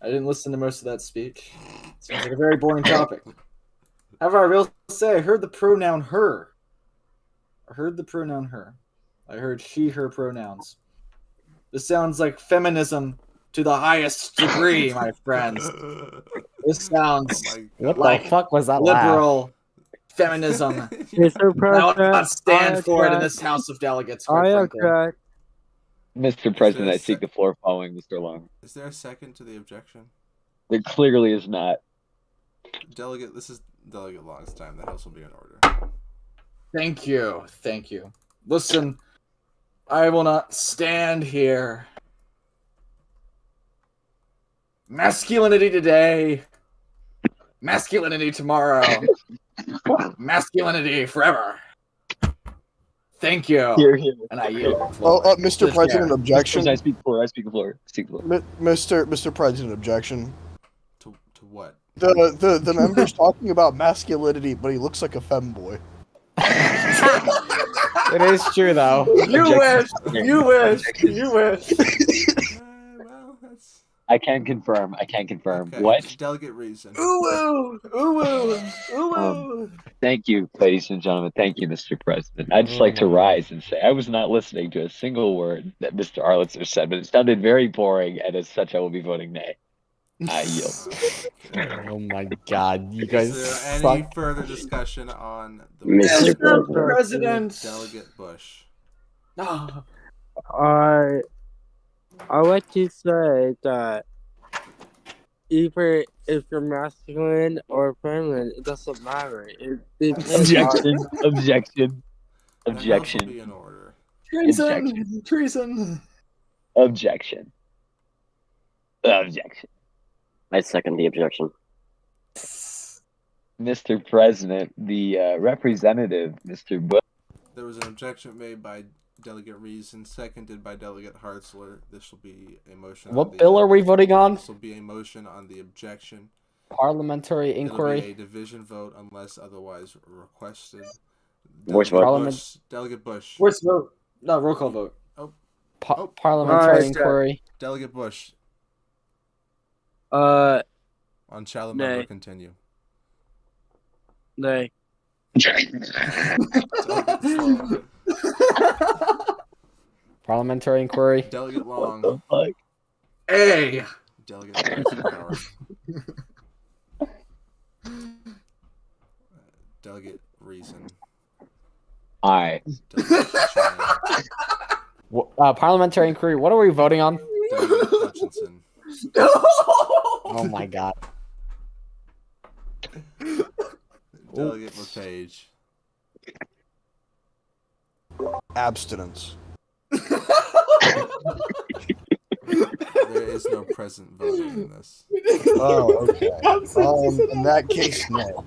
I didn't listen to most of that speech. Seems like a very boring topic. However, I will say I heard the pronoun her. I heard she, her pronouns. This sounds like feminism to the highest degree, my friends. This sounds What like the fuck was that laugh? liberal feminism. Mr. I will President, not stand I for it in object. this House of Delegates, quite I frankly. object. Mr. President, I seek the floor following Mr. Long. Is there a second to the objection? There clearly is not. Delegate, this is Delegate Long's time. The House will be in order. Thank you. Listen, I will not stand here. Masculinity today, masculinity tomorrow, masculinity forever. Thank you. Here, here. And I yield. Mr. President, objection. I speak the floor. Mr. President, objection. To what? The member's talking about masculinity, but he looks like a femboy. It is true, though. You wish. Well, that's... I can confirm. Okay. What? Delegate Reason. Thank you, ladies and gentlemen. Thank you, Mr. President. I'd just like to rise and say I was not listening to a single word that Mr. Arlitzer said, but it sounded very boring, and as such, I will be voting nay. I yield. Oh my god, you guys Is there suck. any further discussion on the Mr. President. Delegate Bush? Ah, I like to say that either if you're masculine or feminine, it doesn't matter. It depends on- Objection. The House will be in order. treason. Objection. I second the objection. Mr. President, the representative, Mr. Bush. There was an objection made by Delegate Reason, seconded by Delegate Hartzler. This will be a motion. What bill are we voting on? This will be a motion on the objection. Parliamentary inquiry. It'll be a division vote unless otherwise requested. Voice Delegate vote. Bush. Delegate Bush. Voice vote. No, roll call vote. Parliamentary Alright, inquiry. Delegate Bush. Uh, On shall the Nay. member continue? nay. Delegate Sloan. Parliamentary inquiry. Delegate Long. Hey. Delegate Eisenhower. Delegate Reason. Aye. Delegate Chang. Parliamentary inquiry. What are we voting on? Delegate Hutchinson. Oh my god. Delegate LePage. Abstinence. There is no present voting in this. Oh, okay. In that case, no.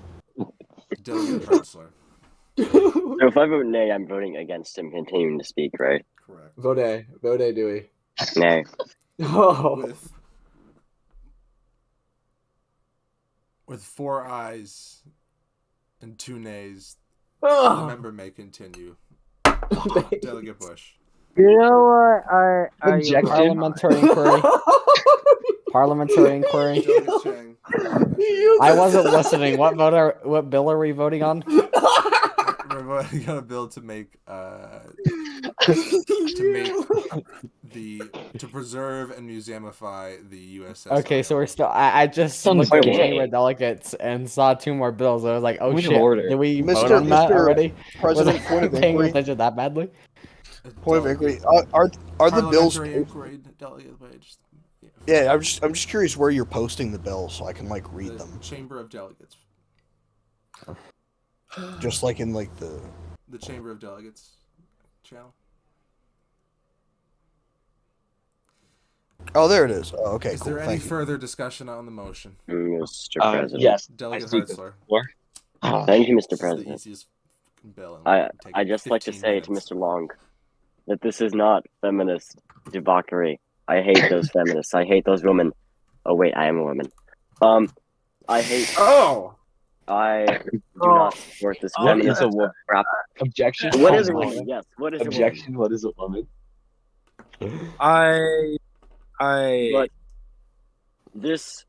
Delegate Hartzler. So if I vote nay, I'm voting against him continuing to speak, right? Correct. Vote A, Dewey. Nay. Oh. With 4 ayes and 2 nays, the Oh. member may continue. Delegate Bush. You know what? Objection. Parliamentary inquiry. parliamentary inquiry. Delegate Chang. I wasn't listening. What bill are we voting on? We're voting on a bill to make to preserve and museumify the USS. Okay, so Iowa. we're still. I just Sounds looked at gay. Chamber of Delegates and saw 2 more bills. I was like, oh Point of shit, order. did we vote Mr. on that already? President, Was point I of paying inquiry. attention that badly? Point of Delegate. inquiry. Are the bills? Parliamentary inquiry, delegate wage. Yeah, I'm just curious where you're posting the bills so I can like read The them. Chamber of Delegates. Just like in like the. The Chamber of Delegates channel. Oh, there it is. Oh, okay, Is cool. there any Thank you. further discussion on the motion? Mr. President. Yes. Delegate I see the Hartzler. floor. Oh, Thank you, This Mr. is the President. easiest bill. and I it'll take I just like to 15 say to minutes. Mr. Long that this is not feminist debauchery. I hate those feminists. I hate those women. Oh wait, I am a woman. I hate. Oh. I do not support this What is feminist a woman? crap. Objection. What is a Oh, woman? Yes. What is a woman? Objection. What is a woman? I But this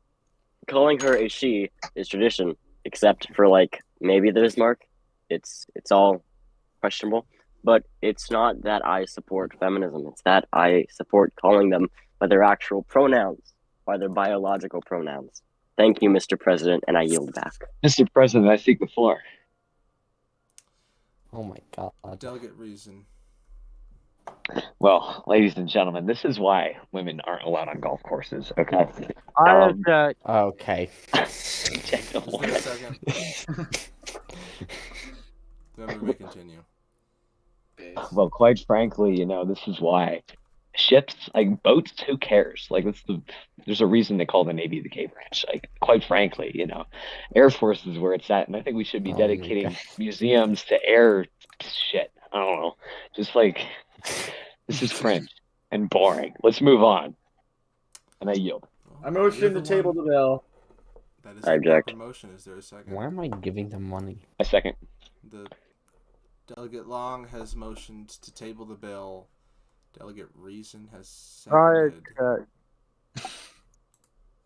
calling her a she is tradition, except for like maybe the Bismarck. It's all questionable. But it's not that I support feminism. It's that I support calling them by their actual pronouns, by their biological pronouns. Thank you, Mr. President, and I yield back. Mr. President, I seek the floor. Oh my god. Delegate Reason. Well, ladies and gentlemen, this is why women aren't allowed on golf courses. Okay. I Um, object. Okay. Is there a second? The member may continue. Well, quite frankly, this is why ships, like boats, who cares? Like there's a reason they call the Navy the K branch. Like, quite frankly, Air Force is where it's at, and I think we should be Oh my dedicating God. museums to air shit. I don't know. Just like this is cringe and boring. Let's move on. And I yield. I motion to table the bill. That is I a object. proper motion. Is there a second? Why am I giving them money? A second. The Delegate Long has motioned to table the bill. Delegate Reason has I seconded. object.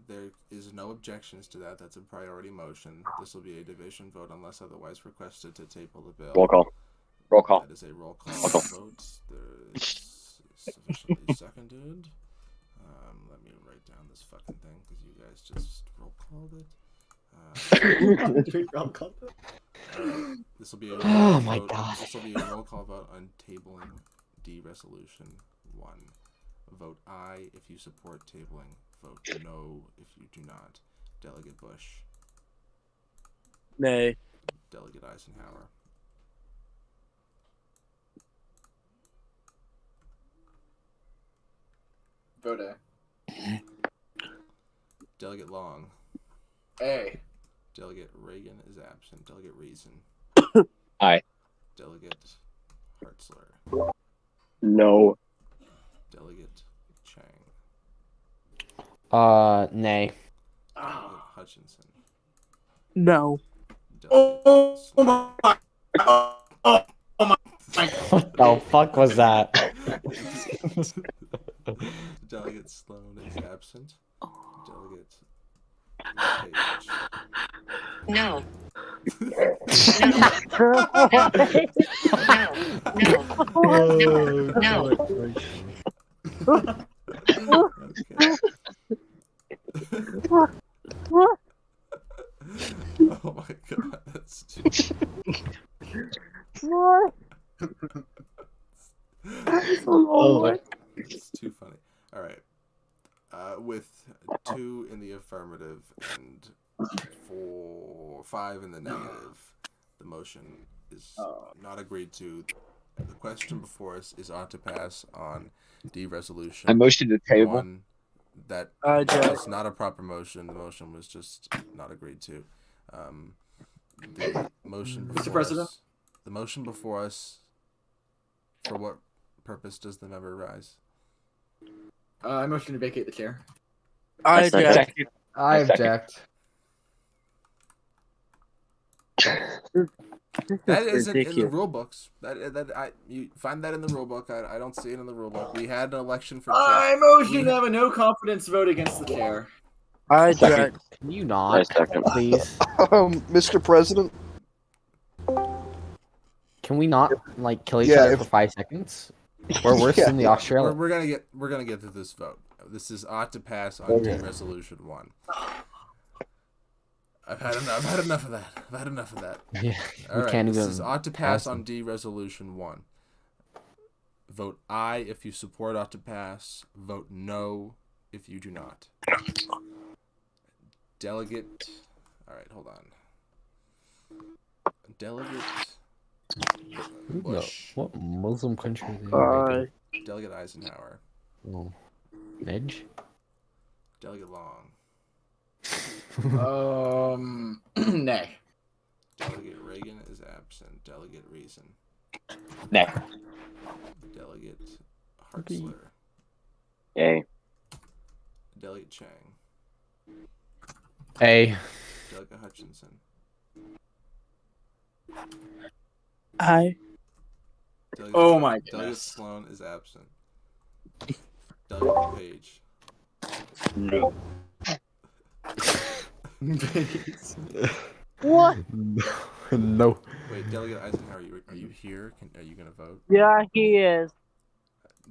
There is no objections to that. That's a priority motion. This will be a division vote unless otherwise requested to table the bill. Roll call. Roll call. That is a roll call Roll call. vote. There is sufficiently seconded. Let me write down this fucking thing because you guys just roll called it. This will be a roll Oh call my vote. God. This will be a roll call vote on tabling D resolution 1. Vote aye if you support tabling. Vote no if you do not. Delegate Bush. Nay. Delegate Eisenhower. Vote A. Delegate Long. A. Delegate Reagan is absent. Delegate Reason. Aye. Delegate Hartzler. No. Delegate Chang. Nay. Delegate Hutchinson. No. Delegate Sloan. What the fuck was that? Delegate Sloan is absent. Delegate Page. No. Oh my god, that's too. It's too funny. All right. With 2 in the affirmative and 5 in the negative, the motion is not agreed to. The question before us is ought to pass on D resolution. I motion to table. 1. That I object. was not a proper motion. The motion was just not agreed to. The motion before Mr. President? us. The motion before us. For what purpose does the member rise? I motion to vacate the chair. I second. object. I A second. object. That isn't in the ridiculous. rule books. You find that in the rule book. I don't see it in the rule book. We had an election for I chair. motion to have a no confidence vote against the chair. I Second. judge. Can you I not, second. please? Mr. President. Can we not like kill each Yeah, other if- for 5 seconds? We're worse Yeah. than the Australian. We're gonna get to this vote. This is ought to pass on Okay. resolution 1. I've had enough of that. I've had enough of that. Yeah, All we right, can't this even is ought to pass pass on D resolution 1. Vote aye if you support ought to pass. Vote no if you do not. Delegate. All right, hold on. Delegate. Bush. What Muslim country are they raiding? Delegate Eisenhower. Oh. Edge? Delegate Long. Nay. Delegate Reagan is absent. Delegate Reason. Nay. Delegate Hartzler. Yay. Delegate Chang. A. Delegate Hutchinson. I. Delegate, Oh my Delegate goodness. Sloan is absent. Delegate Page. No. What? No. Wait, Delegate Eisenhower, are you here? Are you gonna vote? Yeah, he is.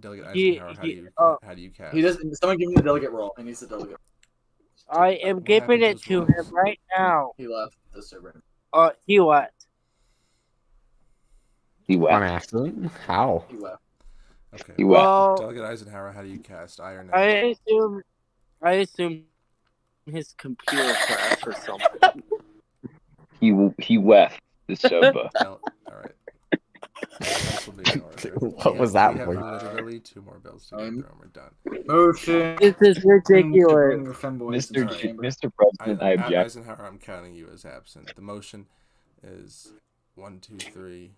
Delegate He- Eisenhower, he- how do you cast? He doesn't. Someone give him the delegate role. He needs the delegate. I am What giving happened it to to his him roles? right now. He left the server. He left. He On went. accident? How? He left. Okay. He went. Well, Delegate Eisenhower, how do you cast? Aye or I no? assume his computer crashed or something. He left the sofa. All right. This will be in order. What was that We have for? literally 2 more bills to go through and we're done. Motion. This is ridiculous. bring the femboys into the Alright. chamber. Mr. President, I object. Eisenhower, I'm counting you as absent. The motion is 1, 2, 3.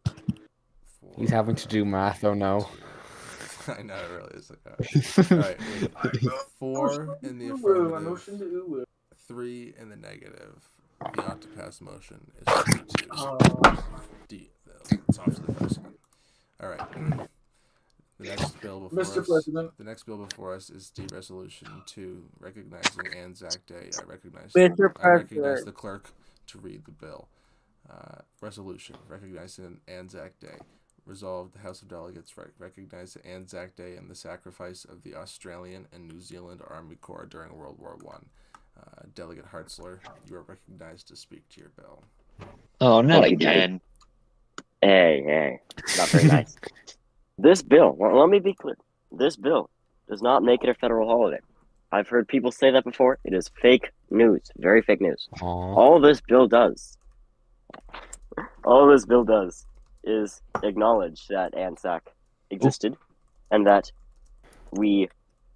4. He's having to do math, oh no. I know, it really is. Alright, 4 in the affirmative, 3 in the negative. The ought to pass motion is 32. D. It's off to the president. Alright. The next bill before Mr. us. President. The next bill before us is D Resolution 2, recognizing Anzac Day. I recognize the clerk to read the bill. Resolution recognizing Anzac Day. Resolved, the House of Delegates recognize the Anzac Day and the sacrifice of the Australian and New Zealand Army Corps during World War One. Delegate Hartzler, you are recognized to speak to your bill. Oh, not Thank you, again. Hey, not very nice. This bill, well, let me be clear. This bill does not make it a federal holiday. I've heard people say that before. It is fake news, very fake news. Aw. All this bill does is acknowledge that ANZAC existed and that we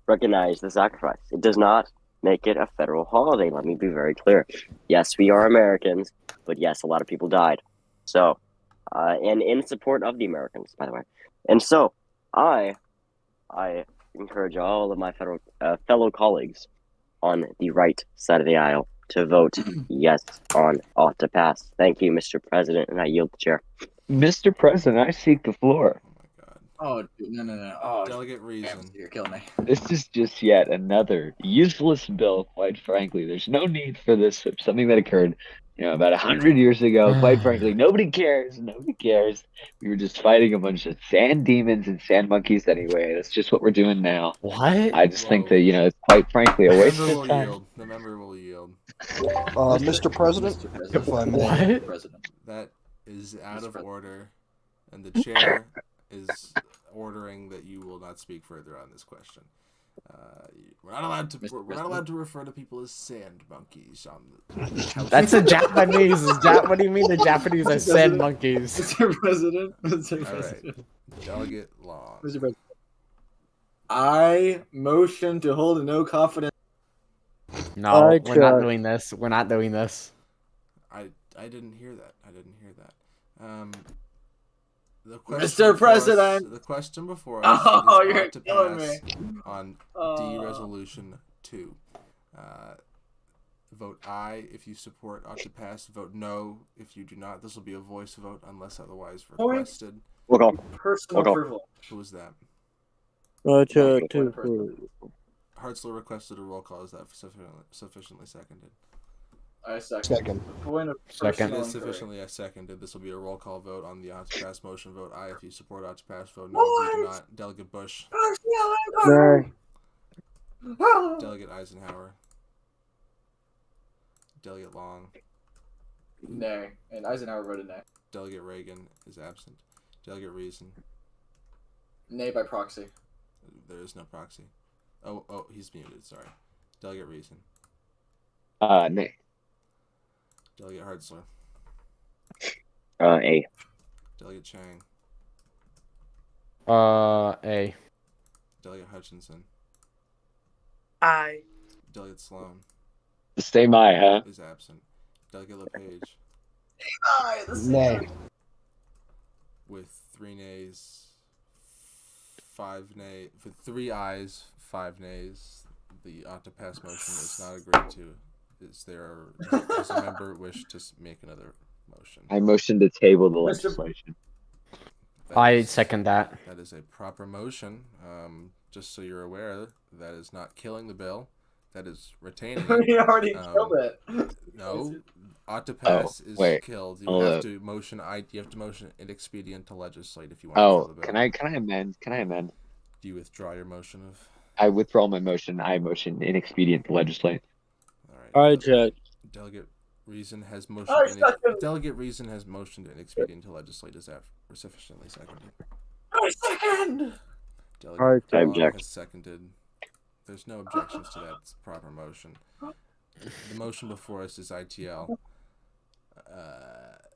recognize the sacrifice. It does not make it a federal holiday. Let me be very clear. Yes, we are Americans, but yes, a lot of people died. So, and in support of the Americans, by the way. And so, I encourage all of my fellow colleagues on the right side of the aisle to vote yes on ought to pass. Thank you, Mr. President, and I yield the chair. Mr. President, I seek the floor. Oh my god. Oh, dude, no. Oh, Delegate Reason. you're killing me. This is just yet another useless bill, quite frankly. There's no need for this. Something that occurred, about 100 years ago. Quite frankly, nobody cares. Nobody cares. We were just fighting a bunch of sand demons and sand monkeys anyway. That's just what we're doing now. What? I just think that, it's quite frankly a waste The member of will time. yield. The member will yield. Mr. President, if I may. What? President. That is out of order, and the chair is ordering that you will not speak further on this question. We're not allowed to refer to people as sand monkeys on the house. That's a Japanese. What do you mean the Japanese are sand monkeys? Mr. President. Mr. All President. right. Delegate Long. Mr. President. I motion to hold a no confidence. No, we're not doing this. We're not doing this. I didn't hear that. The Mr. President. The question before us Oh, is you're ought to killing pass me. on D Resolution 2. vote aye if you support ought to pass. Vote no if you do not. This will be a voice vote unless otherwise requested. We'll go. Personal We'll go. approval. Who was that? Hartzler requested a roll call. Is that sufficiently seconded? I second. Second. Point of Second. It personal is inquiry. sufficiently seconded. This will be a roll call vote on the ought to pass motion. Vote aye if you support ought to pass. Vote no if you do not. Delegate Bush. Nay. Delegate Eisenhower. Delegate Long. Nay. And Eisenhower voted nay. Delegate Reagan is absent. Delegate Reason. Nay by proxy. There is no proxy. Oh, he's muted. Sorry. Delegate Reason. Nay. Delegate Hartzler. A. Delegate Chang. A. Delegate Hutchinson. Aye. Delegate Sloan Same eye, huh? is absent. Delegate LePage. Nay. With 3 nays, 5 nays, with 3 ayes, 5 nays, the ought to pass motion is not agreed to. Does a member wish to make another motion? I motion to table the legislation. I second that. That is a proper motion. Just so you're aware, that is not killing the bill. That is retaining it. We already killed it. No, ought to pass is wait. killed. You Hold have up. to motion. You have to motion inexpedient to legislate if you want to kill Oh, the bill. can I amend? Can I amend? Do you withdraw your motion of? I withdraw my motion. I motion inexpedient to legislate. All right. I check. Delegate Reason has motioned. I second. Delegate Reason has motioned inexpedient to legislate. Is that sufficiently seconded? I second. Delegate I Long object. has seconded. There's no objections to that proper motion. The motion before us is ITL.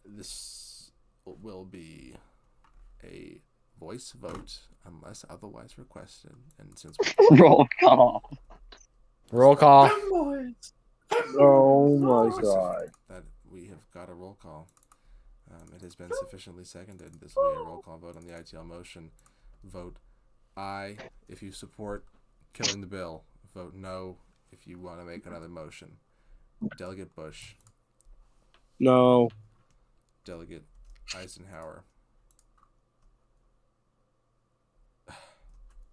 This will be a voice vote unless otherwise requested. And since Roll call. Roll call. Boys. Oh my god. that we have got a roll call. It has been sufficiently seconded. This will be a roll call vote on the ITL motion. Vote aye if you support killing the bill. Vote no if you want to make another motion. Delegate Bush. No. Delegate Eisenhower.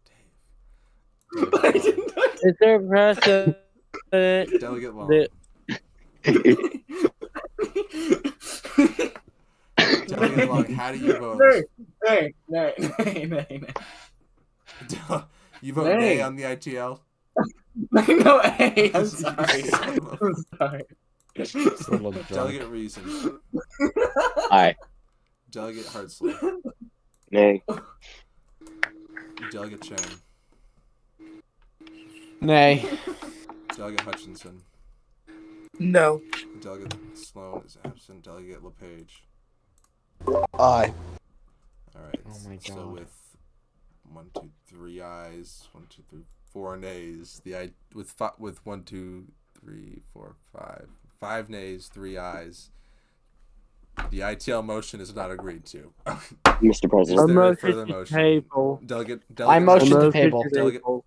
Dave. Is there precedent? Delegate Long. that- Delegate Long, how do you vote? Nay. You vote Nay. nay on the ITL? No, A. I'm sorry. I'm sorry. Delegate Reason. Aye. Delegate Hartzler. Nay. Delegate Chang. Nay. Delegate Hutchinson. No. Delegate Sloan is absent. Delegate LePage. Aye. All right. Oh my So God. with 1, 2, 3 ayes, 1, 2, 3, 4 nays. With 1, 2, 3, 4, 5 nays, 3 ayes. The ITL motion is not agreed to. Mr. Is President. there a motion further to motion? table. Delegate I motion to Motion table. Delegate- table.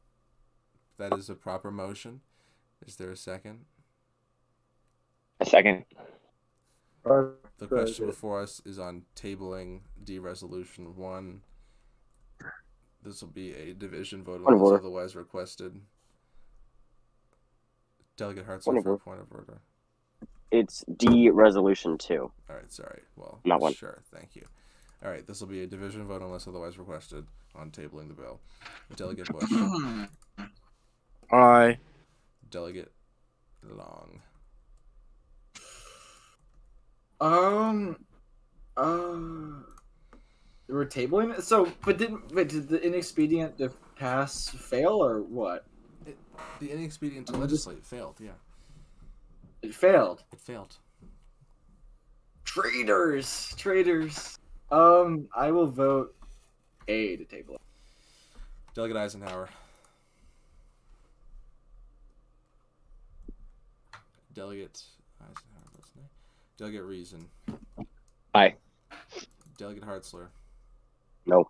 That is a proper motion. Is there a second? A second. The question before us is on tabling D Resolution 1. This will be a division vote Point of unless order. otherwise requested. Delegate Point Hartzler of for a order. point of order. It's D Resolution 2. All right, sorry. Well, Not one. sure. Thank you. All right, this will be a division vote unless otherwise requested on tabling the bill. Delegate Bush. Aye. Delegate Long. We're tabling it. So, but did the inexpedient to pass fail or what? The inexpedient to legislate failed, yeah. It failed. It failed. Traitors. I will vote A to table it. Delegate Eisenhower. Delegate Eisenhower votes nay. Delegate Reason. Aye. Delegate Hartzler. No.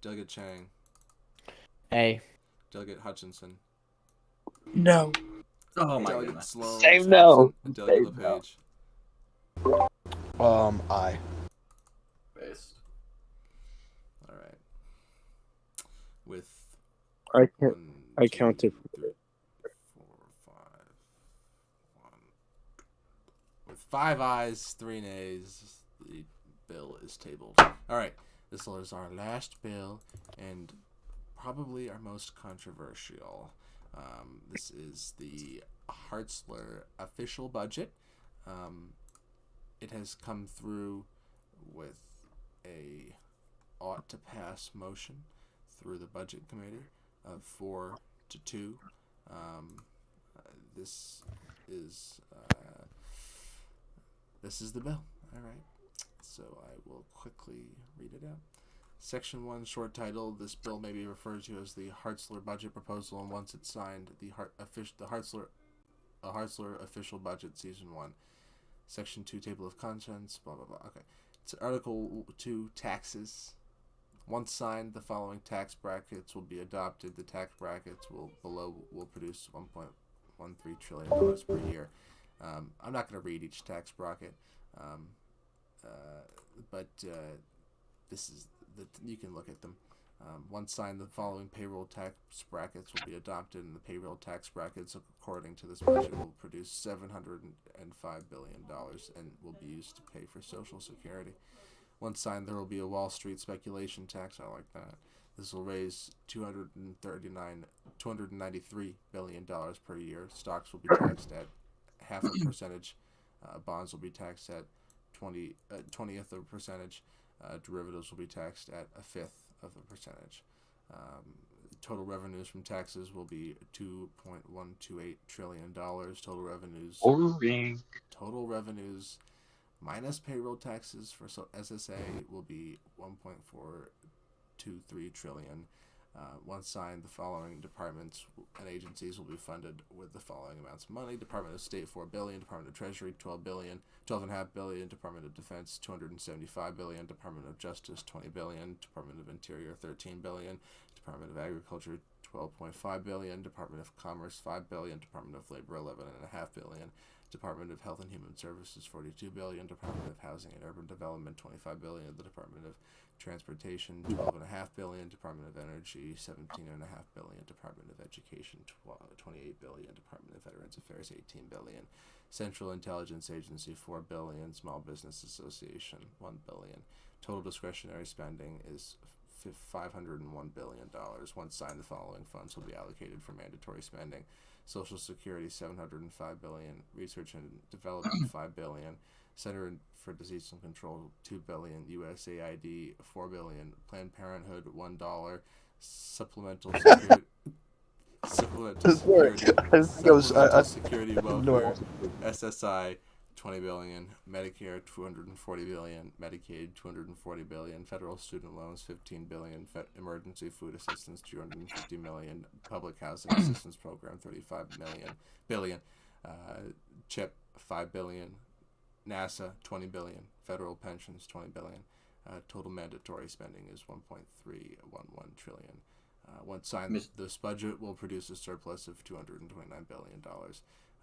Delegate Chang. A. Delegate Hutchinson. No. Oh my Delegate goodness. Sloan Same is no. absent. And Delegate Same no. LePage. I. Based. All right. With I can't. 1, I 2, counted. 3, 4, 5, 1. With 5 ayes, 3 nays, the bill is tabled. All right. This is our last bill and probably our most controversial. This is the Hartzler official budget. It has come through with a ought to pass motion through the budget committee of 4-2. This is the bill. All right. So I will quickly read it out. Section 1, short title. This bill may be referred to as the Hartzler budget proposal, and once it's signed, the Hartzler official budget, season 1. Section 2, table of contents. Blah blah blah. Okay. It's Article 2, taxes. Once signed, the following tax brackets will be adopted. The tax brackets will produce $1.13 trillion per year. I'm not going to read each tax bracket, but this is you can look at them. Once signed, the following payroll tax brackets will be adopted, and the payroll tax brackets, according to this budget, will produce $705 billion and will be used to pay for Social Security. Once signed, there will be a Wall Street speculation tax. I like that. This will raise $293 billion per year. Stocks will be taxed at half a percentage. Bonds will be taxed at 20th of a percentage. Derivatives will be taxed at a fifth of a percentage. Total revenues from taxes will be $2.128 trillion. Total revenues minus payroll taxes for SSA will be $1.423 trillion. Once signed, the following departments and agencies will be funded with the following amounts of money: Department of State $4 billion, Department of Treasury $12.5 billion, Department of Defense $275 billion, Department of Justice $20 billion, Department of Interior $13 billion, Department of Agriculture $12.5 billion, Department of Commerce $5 billion, Department of Labor $11.5 billion, Department of Health and Human Services $42 billion, Department of Housing and Urban Development $25 billion, the Department of Transportation $12.5 billion, Department of Energy $17.5 billion, Department of Education $28 billion, Department of Veterans Affairs $18 billion, Central Intelligence Agency $4 billion, Small Business Association $1 billion. Total discretionary spending is $501 billion. Once signed, the following funds will be allocated for mandatory spending: Social Security $705 billion, Research and Development $5 billion, Center for Disease and Control $2 billion, USAID $4 billion, Planned Parenthood $1, Supplemental Security Security Welfare SSI $20 billion, Medicare $240 billion, Medicaid $240 billion, Federal Student Loans $15 billion, Emergency Food Assistance $250 million, Public Housing Assistance Program $35 billion, CHIP $5 billion, NASA $20 billion, Federal Pensions $20 billion. Total mandatory spending is $1.311 trillion. Once signed, this budget will produce a surplus of $229 billion.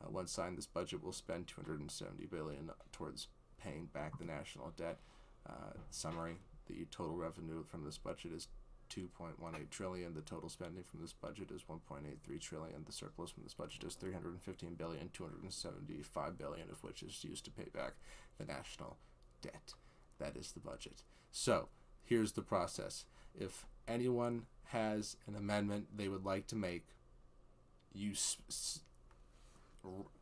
Once signed, this budget will spend $270 billion towards paying back the national debt. Summary: the total revenue from this budget is $2.18 trillion. The total spending from this budget is $1.83 trillion. The surplus from this budget is $315 billion, $275 billion of which is used to pay back the national debt. That is the budget. So here's the process. If anyone has an amendment they would like to make, you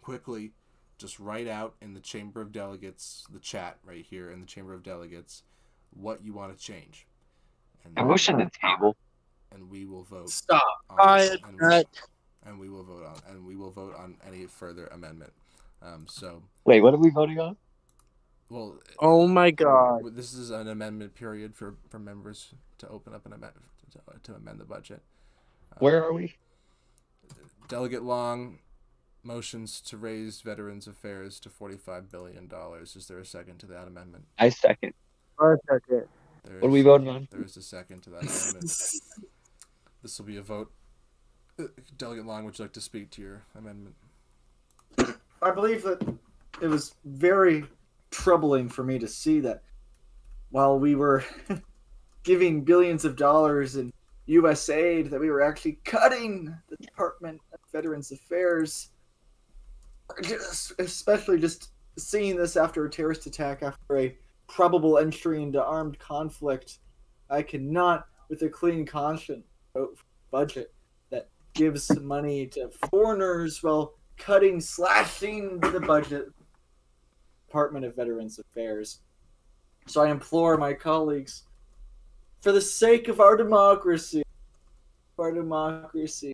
quickly just write out in the Chamber of Delegates, the chat right here in the Chamber of Delegates, what you want to change. I motion the table. And we will vote. Stop. And we will vote on any further amendment. So wait, what are we voting on? Well, oh my God! This is an amendment period for members to open up an amendment to amend the budget. Where are we? Delegate Long motions to raise Veterans Affairs to $45 billion. Is there a second to that amendment? I second. I second. What are we voting on? There is a second to that amendment. This will be a vote. Delegate Long, would you like to speak to your amendment? I believe that it was very troubling for me to see that while we were giving billions of dollars in U.S. aid, that we were actually cutting the Department of Veterans Affairs. Especially just seeing this after a terrorist attack, after a probable entry into armed conflict, I cannot, with a clean conscience, vote for a budget that gives money to foreigners while slashing the budget Department of Veterans Affairs. So I implore my colleagues, for the sake of our democracy, to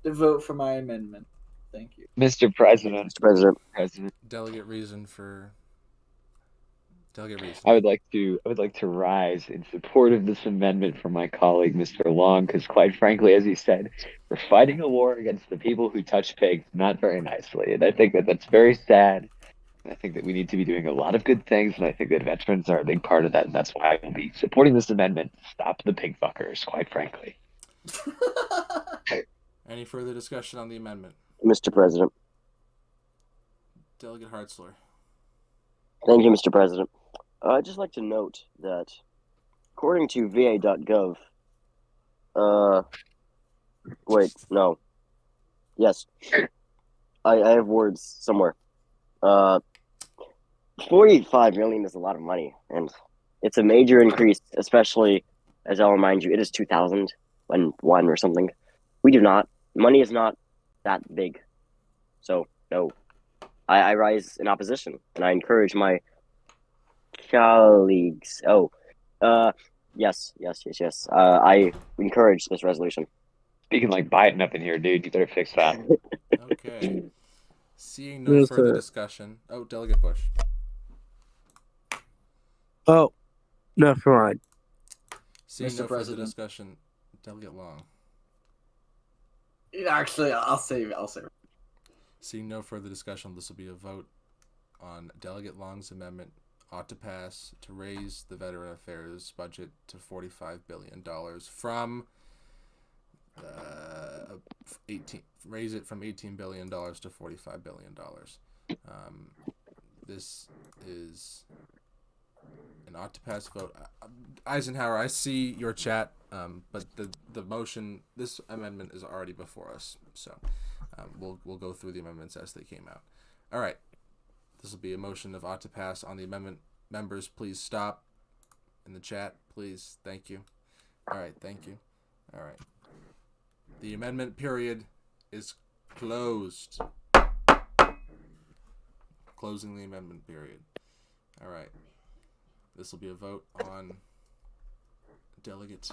vote for my amendment. Thank you. Mr. President. Mr. President. Delegate reason. I would like to rise in support of this amendment from my colleague, Mr. Long, because quite frankly, as he said, we're fighting a war against the people who touch pigs not very nicely. And I think that that's very sad. And I think that we need to be doing a lot of good things. And I think that veterans are a big part of that. And that's why I will be supporting this amendment. Stop the pig fuckers, quite frankly. Any further discussion on the amendment? Mr. President. Delegate Hartzler. Thank you, Mr. President. I'd just like to note that, according to va.gov, wait, no. Yes. I have words somewhere. 45 million is a lot of money, and it's a major increase, especially, as I'll remind you, it is 2001 or something. Money is not that big. So, no. I rise in opposition, and I encourage my colleagues. Yes. I encourage this resolution. Speaking like Biden up in here, dude. You better fix that. Okay. Seeing no further discussion. Oh, Delegate Bush. Oh, never mind. Seeing Mr. no further President. discussion. Delegate Long. Actually, I'll save it. Seeing no further discussion, this will be a vote on Delegate Long's amendment ought to pass to raise the Veteran Affairs budget to $45 billion from raise it from $18 billion to $45 billion. This is an ought to pass vote. Eisenhower, I see your chat, but the motion, this amendment is already before us, so we'll go through the amendments as they came out. All right, this will be a motion of ought to pass on the amendment. Members, please stop in the chat, please. Thank you. All right, thank you. All right. The amendment period is closed. Closing the amendment period. All right. This will be a vote on Delegate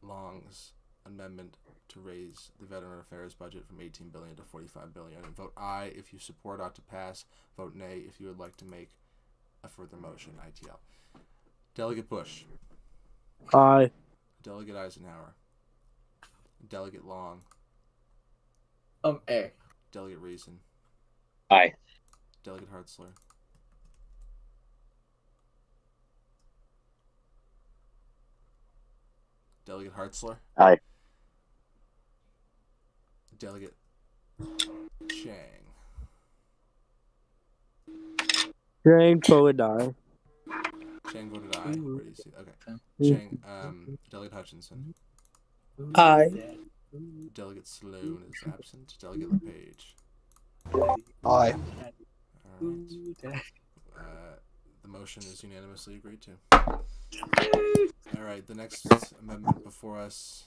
Long's amendment to raise the Veteran Affairs budget from $18 billion to $45 billion. And vote aye if you support ought to pass. Vote nay if you would like to make a further motion. ITL. Delegate Bush. Aye. Delegate Eisenhower. Delegate Long. A. Delegate Reason. Aye. Delegate Hartzler. Delegate Hartzler. Aye. Delegate Chang. Jane voted aye. Chang voted aye. Where do you see? Okay. Chang. Delegate Hutchinson. Aye. Delegate Sloan is absent. Delegate LePage. Aye. All right. The motion is unanimously agreed to. All right. The next amendment before us,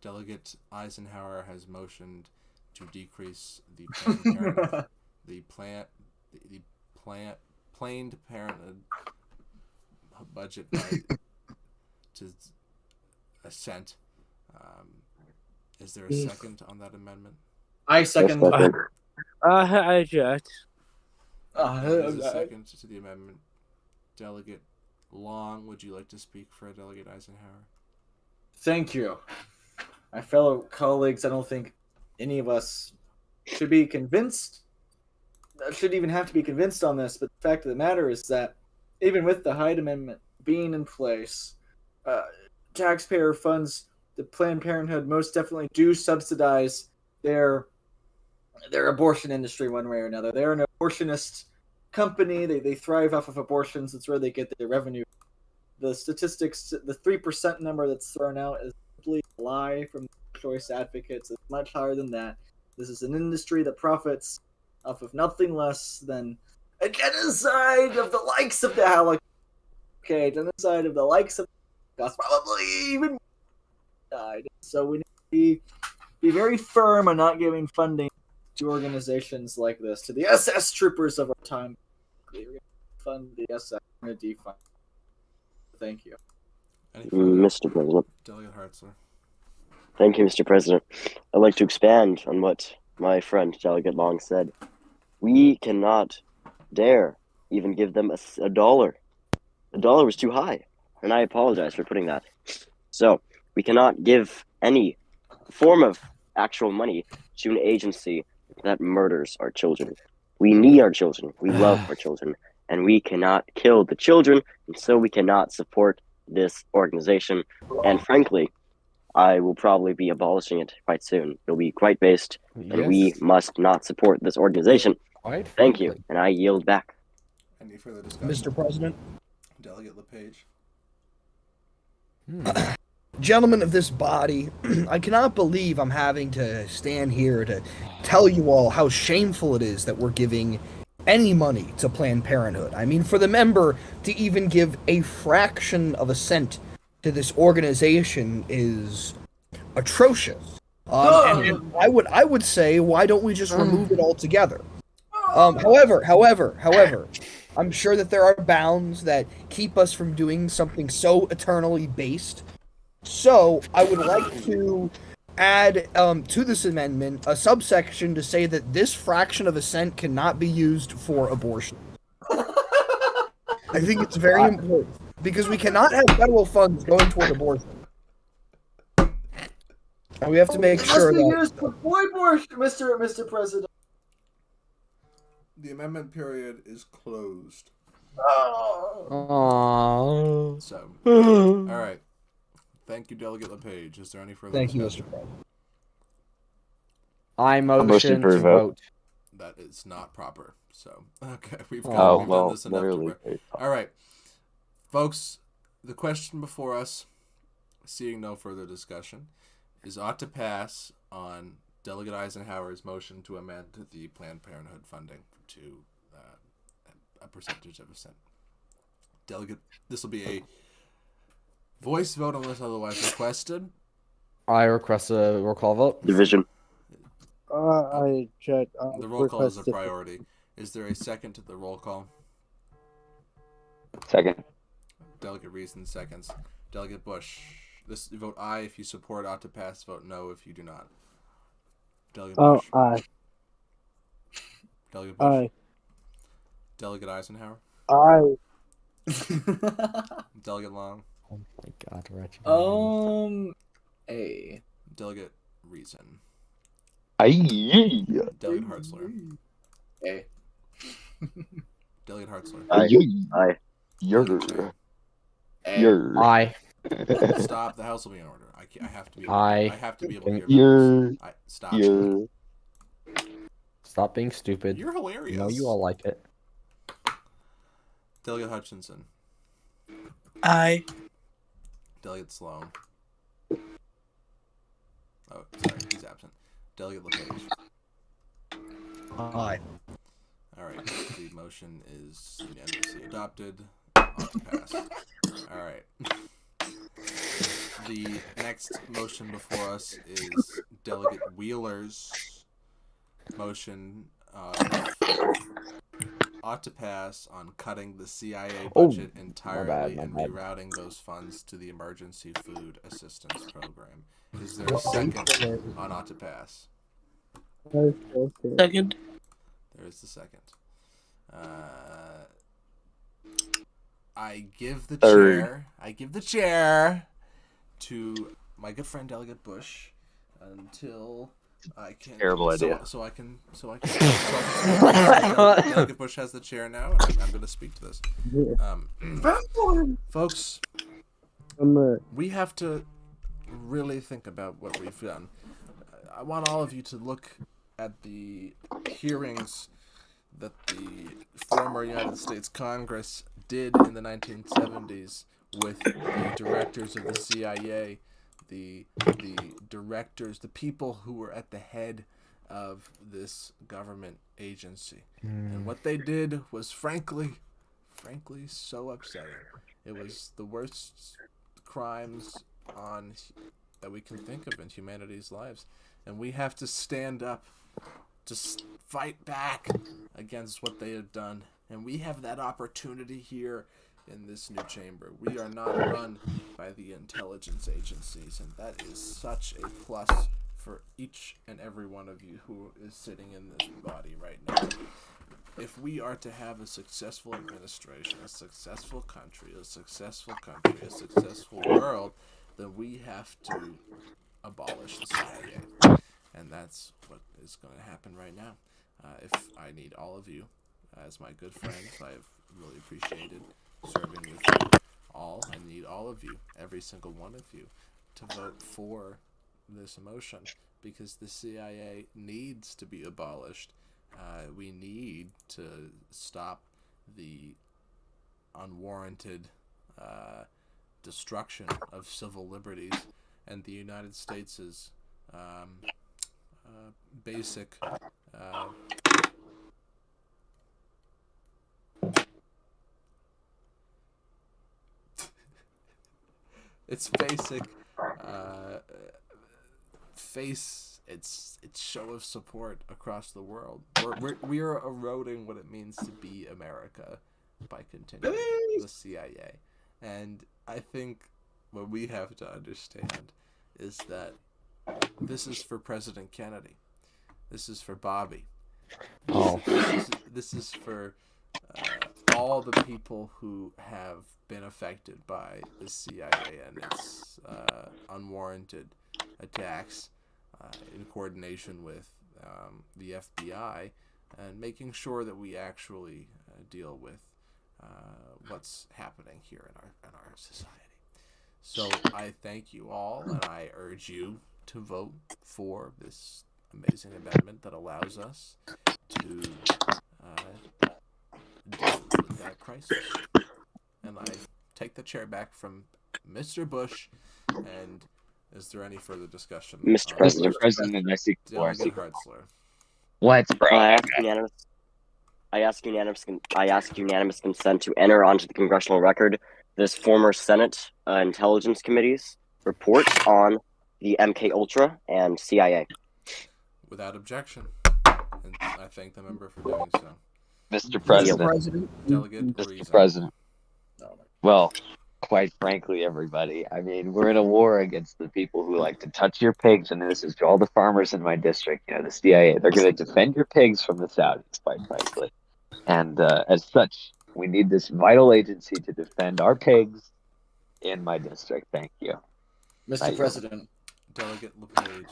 Delegate Eisenhower has motioned to decrease the Planned Parenthood budget to a cent. Is there a second on that amendment? I second. I object. There's a second to the amendment. Delegate Long, would you like to speak for Delegate Eisenhower? Thank you. My fellow colleagues, I don't think any of us should be convinced, should even have to be convinced on this, but the fact of the matter is that even with the Hyde Amendment being in place, taxpayer funds, the Planned Parenthood most definitely do subsidize their their abortion industry one way or another. They're an abortionist company. They thrive off of abortions. It's where they get their revenue. The statistics, the 3% number that's thrown out is simply a lie from choice advocates. It's much higher than that. This is an industry that profits off of nothing less than a genocide of the likes of the Holocaust. Okay, genocide of the likes of the Holocaust, probably even died. So we need to be very firm on not giving funding to organizations like this, to the SS troopers of our time. We're going to fund the SS. We're going to defund. Thank you. Mr. President. Delegate Hartzler. Thank you, Mr. President. I'd like to expand on what my friend Delegate Long said. We cannot dare even give them a dollar. A dollar was too high, and I apologize for putting that. So we cannot give any form of actual money to an agency that murders our children. We need our children. We love our children. And we cannot kill the children, and so we cannot support this organization. And frankly, I will probably be abolishing it quite soon. It'll be quite based, and we must not support this organization. Thank you, and I yield back. Any further discussion? Mr. President. Delegate LePage. Gentlemen of this body, I cannot believe I'm having to stand here to tell you all how shameful it is that we're giving any money to Planned Parenthood. I mean, for the member to even give a fraction of a cent to this organization is atrocious. And I would say, why don't we just remove it altogether? However, I'm sure that there are bounds that keep us from doing something so eternally based. So I would like to add to this amendment a subsection to say that this fraction of a cent cannot be used for abortion. I think it's very important because we cannot have federal funds going toward abortion. And we have to make sure that used for abortion, Mr. President. The amendment period is closed. Oh. So, all right. Thank you, Delegate LePage. Is there any further Thank you, discussion? Mr. President. I motion for to a vote. That is not proper. So, okay, we've Oh, done well, this enough to literally. where... All right. Folks, the question before us, seeing no further discussion, is ought to pass on Delegate Eisenhower's motion to amend the Planned Parenthood funding to a percentage of a cent. Delegate, this will be a voice vote unless otherwise requested. I request a roll call vote. Division. I check. The roll call is a priority. Is there a second to the roll call? Second. Delegate Reason seconds. Delegate Bush. This vote aye if you support ought to pass. Vote no if you do not. Delegate Bush. Aye. Delegate Bush. Aye. Delegate Eisenhower. Aye. Delegate Long. Oh my God, wretched. A. Delegate Reason. Aye. Delegate Hartzler. A. Delegate Hartzler. Aye. Yer. Aye. Stop. The House will be in order. I have to be. Aye. I have to be able to hear members. Stop. Stop being stupid. You're hilarious. I know you all like it. Delegate Hutchinson. Aye. Delegate Sloan. Oh, sorry, he's absent. Delegate LePage. Aye. All right, the motion is unanimously adopted. On to pass. All right. The next motion before us is Delegate Wheeler's motion ought to pass on cutting the CIA budget entirely and rerouting those funds to the Emergency Food Assistance Program. Is there a second on ought to pass? Second. There is the second. I give the chair to my good friend Delegate Bush until I can. Terrible idea. So I can. Delegate Bush has the chair now, and I'm going to speak to this. Folks, we have to really think about what we've done. I want all of you to look at the hearings that the former United States Congress did in the 1970s with the directors of the CIA, the directors, the people who were at the head of this government agency. And what they did was frankly so upsetting. It was the worst crimes on that we can think of in humanity's lives, and we have to stand up to fight back against what they have done. And we have that opportunity here in this new chamber. We are not run by the intelligence agencies, and that is such a plus for each and every one of you who is sitting in this body right now. If we are to have a successful administration, a successful country, a successful world, then we have to abolish the CIA. And that's what is going to happen right now. If I need all of you as my good friends, I've really appreciated serving with you all. I need all of you, every single one of you, to vote for this motion, because the CIA needs to be abolished. We need to stop the unwarranted destruction of civil liberties and the United States' basic its basic its show of support across the world. We are eroding what it means to be America by continuing the CIA. And I think what we have to understand is that this is for President Kennedy. This is for Bobby. This is for all the people who have been affected by the CIA and its unwarranted attacks in coordination with the FBI, and making sure that we actually deal with what's happening here in our society. So I thank you all, and I urge you to vote for this amazing amendment that allows us to deal with that crisis. And I take the chair back from Mr. Bush. And is there any further discussion? Mr. President. I seek Delegate Hartzler. What, bro? I ask unanimous consent to enter onto the congressional record this former Senate Intelligence Committee's report on the MK Ultra and CIA. Without objection. And I thank the member for doing so. Mr. President. Delegate Mr. President. Well, quite frankly, everybody, I mean, we're in a war against the people who like to touch your pigs, and this is to all the farmers in my district, the CIA. They're going to defend your pigs from the Saudis, quite frankly. And as such, we need this vital agency to defend our pigs in my district. Thank you. Mr. President. Delegate LePage.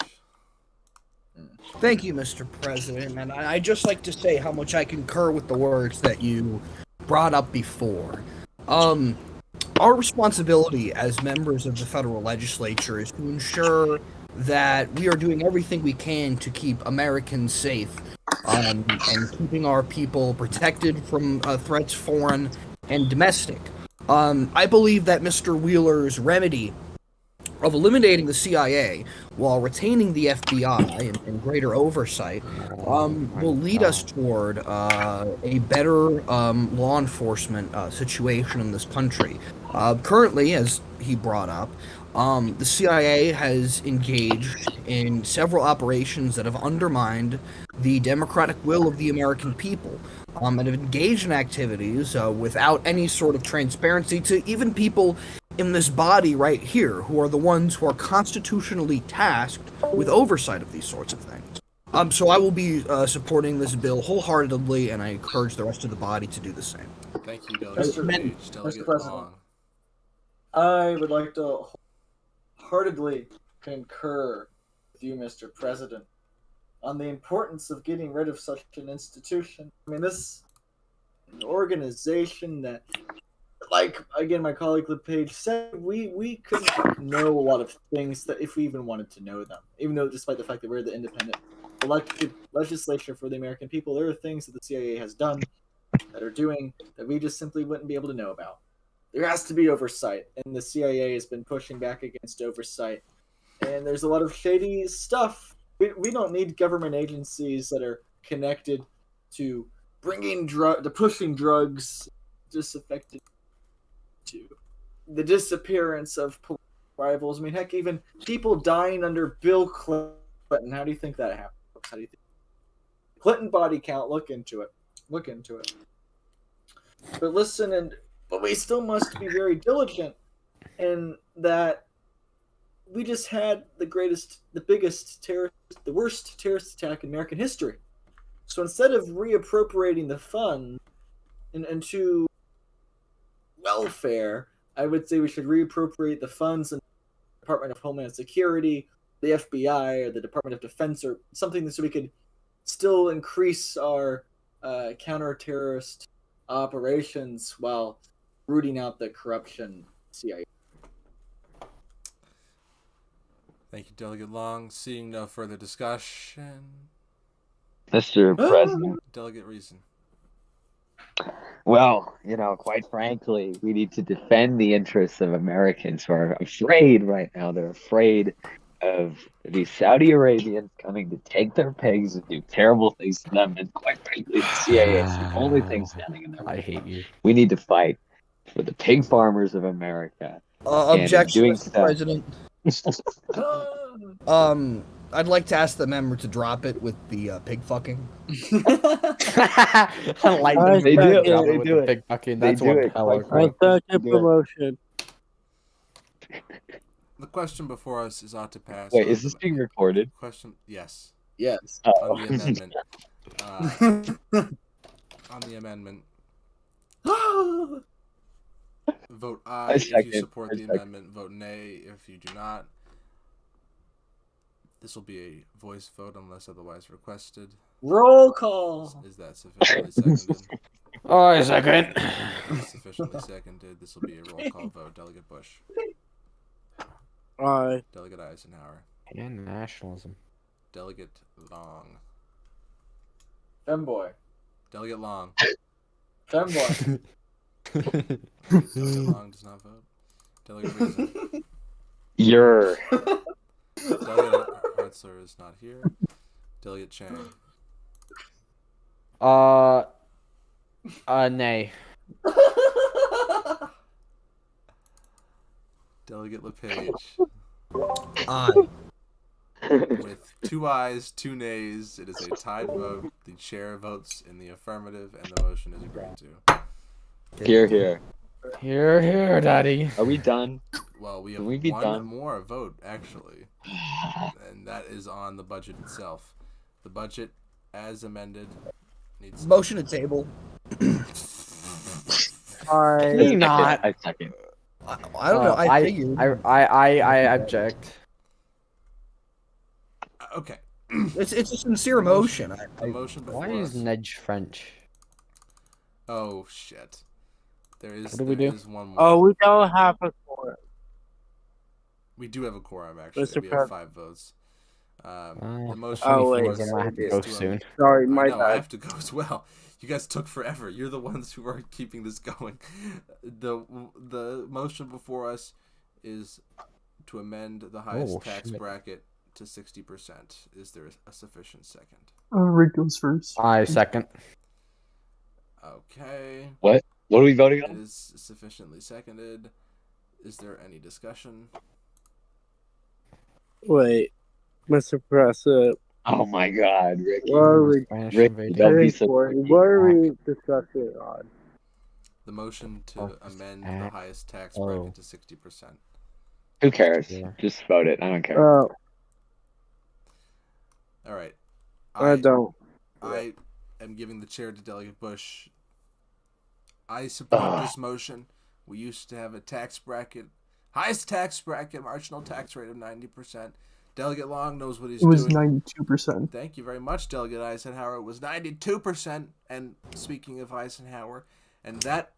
Thank you, Mr. President, and I'd just like to say how much I concur with the words that you brought up before. Our responsibility as members of the federal legislature is to ensure that we are doing everything we can to keep Americans safe, and keeping our people protected from threats, foreign and domestic. I believe that Mr. Wheeler's remedy of eliminating the CIA while retaining the FBI and greater oversight will lead us toward a better law enforcement situation in this country. Currently, as he brought up, the CIA has engaged in several operations that have undermined the democratic will of the American people, and have engaged in activities without any sort of transparency to even people in this body right here, who are the ones who are constitutionally tasked with oversight of these sorts of things. So I will be supporting this bill wholeheartedly, and I encourage the rest of the body to do the same. Thank you, Delegate. Mr. President, I would like to wholeheartedly concur with you, Mr. President, on the importance of getting rid of such an institution. I mean, this is an organization that like again, my colleague LePage said, we couldn't know a lot of things that if we even wanted to know them. Even though, despite the fact that we're the independent elected legislature for the American people, there are things that the CIA has done that are doing that we just simply wouldn't be able to know about. There has to be oversight, and the CIA has been pushing back against oversight. And there's a lot of shady stuff. We don't need government agencies that are connected to to pushing drugs, disaffected to the disappearance of political rivals. I mean, heck, even people dying under Bill Clinton. How do you think that happened? How do you think? Clinton body count? Look into it. Look into it. But listen, but we still must be very diligent in that we just had the worst terrorist attack in American history. So instead of reappropriating the fund into welfare, I would say we should reappropriate the funds in the Department of Homeland Security, the FBI, or the Department of Defense, or something so we could still increase our counter-terrorist operations while rooting out the corruption CIA. Thank you, Delegate Long. Seeing no further discussion. Mr. President. Delegate Reason. Well, quite frankly, we need to defend the interests of Americans who are afraid right now. They're afraid of the Saudi Arabians coming to take their pigs and do terrible things to them. And quite frankly, the CIA is the only thing standing in their way. I hate you. We need to fight for the pig farmers of America. Objection, doing Mr. President. I'd like to ask the member to drop it with the pig fucking. I like them. They do it. They do it. Big fucking. That's one power. I second promotion. The question before us is ought to pass. Wait, is this being recorded? Question, yes. Yes. On the amendment. On the amendment. Vote aye if you support the amendment. Vote nay if you do not. This will be a voice vote unless otherwise requested. Roll call. Is that sufficiently seconded? Oh, second. Sufficiently seconded. This will be a roll call vote. Delegate Bush. Aye. Delegate Eisenhower. And nationalism. Delegate Long. Femboy. Delegate Long. Femboy. Delegate Long does not vote. Delegate Reason. You're. Delegate Hartzler is not here. Delegate Chang. Nay. Delegate LePage. Aye. With 2 ayes, 2 nays, it is a tied vote. The chair votes in the affirmative, and the motion is agreed to. Here, here. Here, here, Daddy. Are we done? Well, we have Can we be one done? more vote, actually. And that is on the budget itself. The budget, as amended, needs Motion to table. Can you not? I second. I don't know. I figured. I object. Okay. It's a sincere motion. The motion before Why is us. Nedge French? Oh, shit. There is, What do we do? there is one more. Oh, we don't have a quorum. We do have a quorum, actually. Mr. We have President. 5 votes. The motion Oh, before wait. us I'm gonna have to is go to soon. Sorry, I my know, I bad. have to go as well. You guys took forever. You're the ones who are keeping this going. The motion before us is to amend the highest tax shit. bracket to 60%. Is there a sufficient second? Rick goes first. I second. Okay. What are we voting It on? is sufficiently seconded. Is there any discussion? Wait, Mr. President, Oh my God, Ricky. what are we Spanish Rick, invading. don't be paying so for? picky. What are we discussing on? The motion to Fuck amend that. the highest tax Oh. bracket to 60%. Who cares? Yeah. Just vote it. I don't care. Oh, All right. I don't. I am giving the chair to Delegate Bush. I support this motion. We used to have a tax bracket, highest tax bracket, marginal tax rate of 90%. Delegate Long knows what he's It was doing. 92%. Thank you very much, Delegate Eisenhower. It was 92%. And speaking of Eisenhower, and that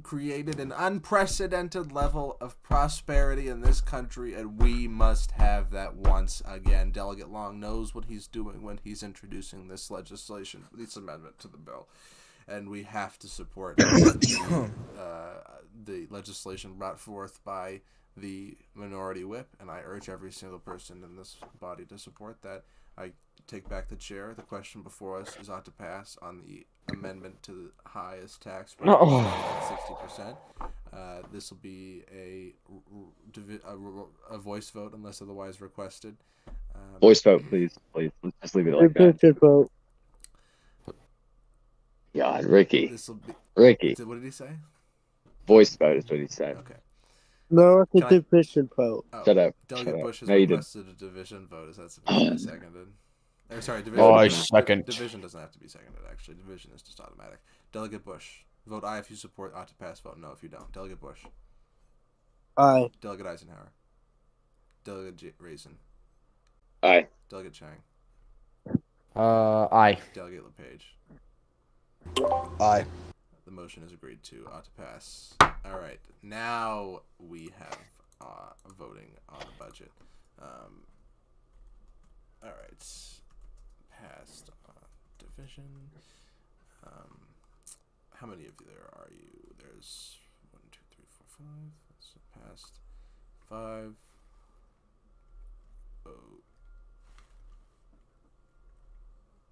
created an unprecedented level of prosperity in this country, and we must have that once again. Delegate Long knows what he's doing when he's introducing this legislation, this amendment to the bill, and we have to support the legislation brought forth by the minority whip, and I urge every single person in this body to support that. I take back the chair. The question before us is ought to pass on the amendment to the highest tax rate at 60%. This will be a voice vote unless otherwise requested. Voice vote, please. Let's just leave it like that. Vote. God, Ricky. This will be. Ricky. What did he say? Voice vote is what he said. Okay. No, it's a division vote. Oh, Shut up. Delegate Bush has No, you didn't. requested a division vote. Is that supposed to be seconded? Or, sorry, division. Oh, I second. Division doesn't have to be seconded, actually. Division is just automatic. Delegate Bush, vote aye if you support, ought to pass, vote no if you don't. Delegate Bush. Aye. Delegate Eisenhower. Delegate Raisin. Aye. Delegate Chang. Aye. Delegate LePage. Aye. The motion is agreed to, ought to pass. All right, now we have voting on the budget. All right, passed division. How many of you there are you? There's 1, 2, 3, 4, 5. So passed 5. Oh.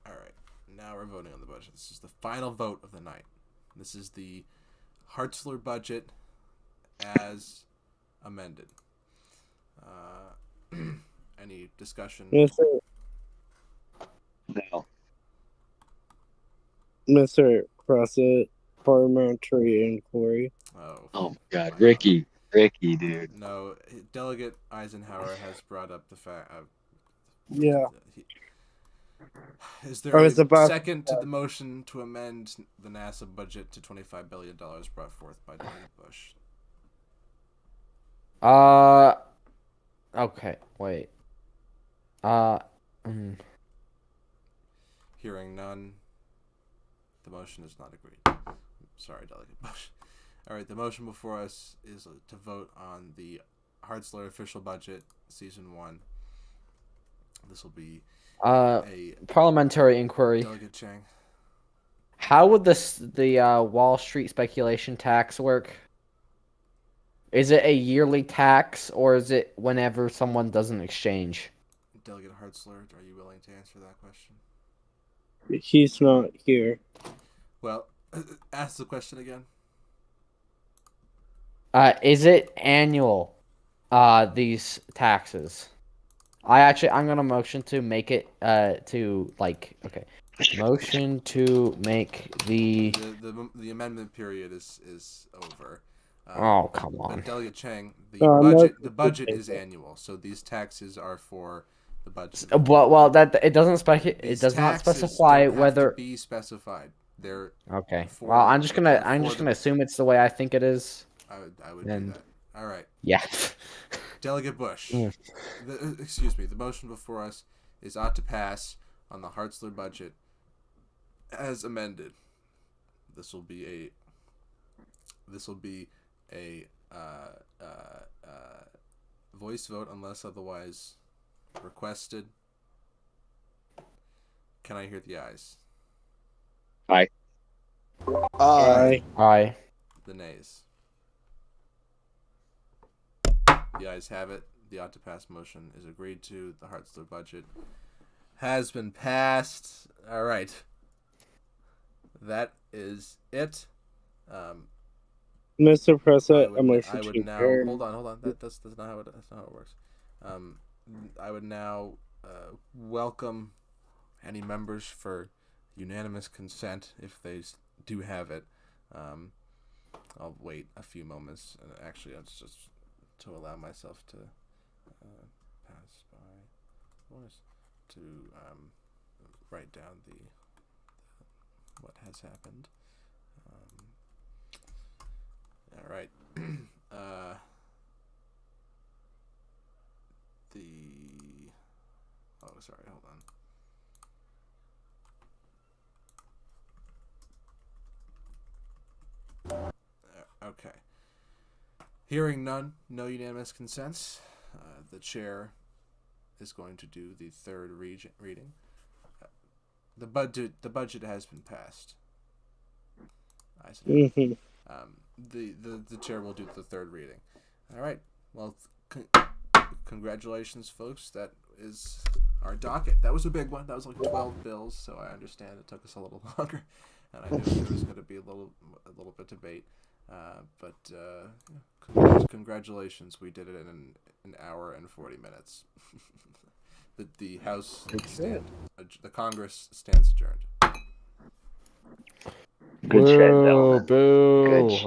All right, now we're voting on the budget. This is the final vote of the night. This is the Hartzler budget as amended. Any discussion? No. Mr. President, parliamentary inquiry. Oh my God, Ricky, dude. No, Delegate Eisenhower has brought up the fact. Yeah. Is there a second to the motion to amend the NASA budget to $25 billion brought forth by Delegate Bush? Okay, wait. Hearing none, the motion is not agreed. Sorry, Delegate Bush. All right, the motion before us is to vote on the Hartzler official budget, Season 1. This will be a parliamentary inquiry. Delegate Chang. How would the Wall Street speculation tax work? Is it a yearly tax, or is it whenever someone does an exchange? Delegate Hartzler, are you willing to answer that question? He's not here. Well, ask the question again. Is it annual? These taxes. I'm gonna motion to make it motion to make the amendment period is over. Oh, come on. But Delegate Chang, the budget is annual, so these taxes are for the budget. Well, that it doesn't it does not specify don't whether have to be specified. They're okay. Well, I'm just gonna assume it's the way I think it is. I would do that. All right. Yeah. Delegate Bush. The motion before us is ought to pass on the Hartzler budget as amended. This will be a voice vote unless otherwise requested. Can I hear the ayes? Aye. Aye. Aye. The nays. The ayes have it. The ought to pass motion is agreed to. The Hartzler budget has been passed. All right. That is it. Mr. President, I would now hold on. That's not how it works. I would now welcome any members for unanimous consent if they do have it. I'll wait a few moments, and actually, it's just to allow myself to pass by to write down what has happened. All right. Sorry, hold on. Hearing none, no unanimous consent. The chair is going to do the third reading. The budget has been passed. I see. The chair will do the third reading. All right. Well, congratulations, folks. That is our docket. That was a big one. That was like 12 bills, so I understand it took us a little longer, and I knew there was going to be a little bit of debate. But congratulations, we did it in an hour and 40 minutes. the House the Congress stands adjourned. Good shit, gentlemen. Boo. Good shit.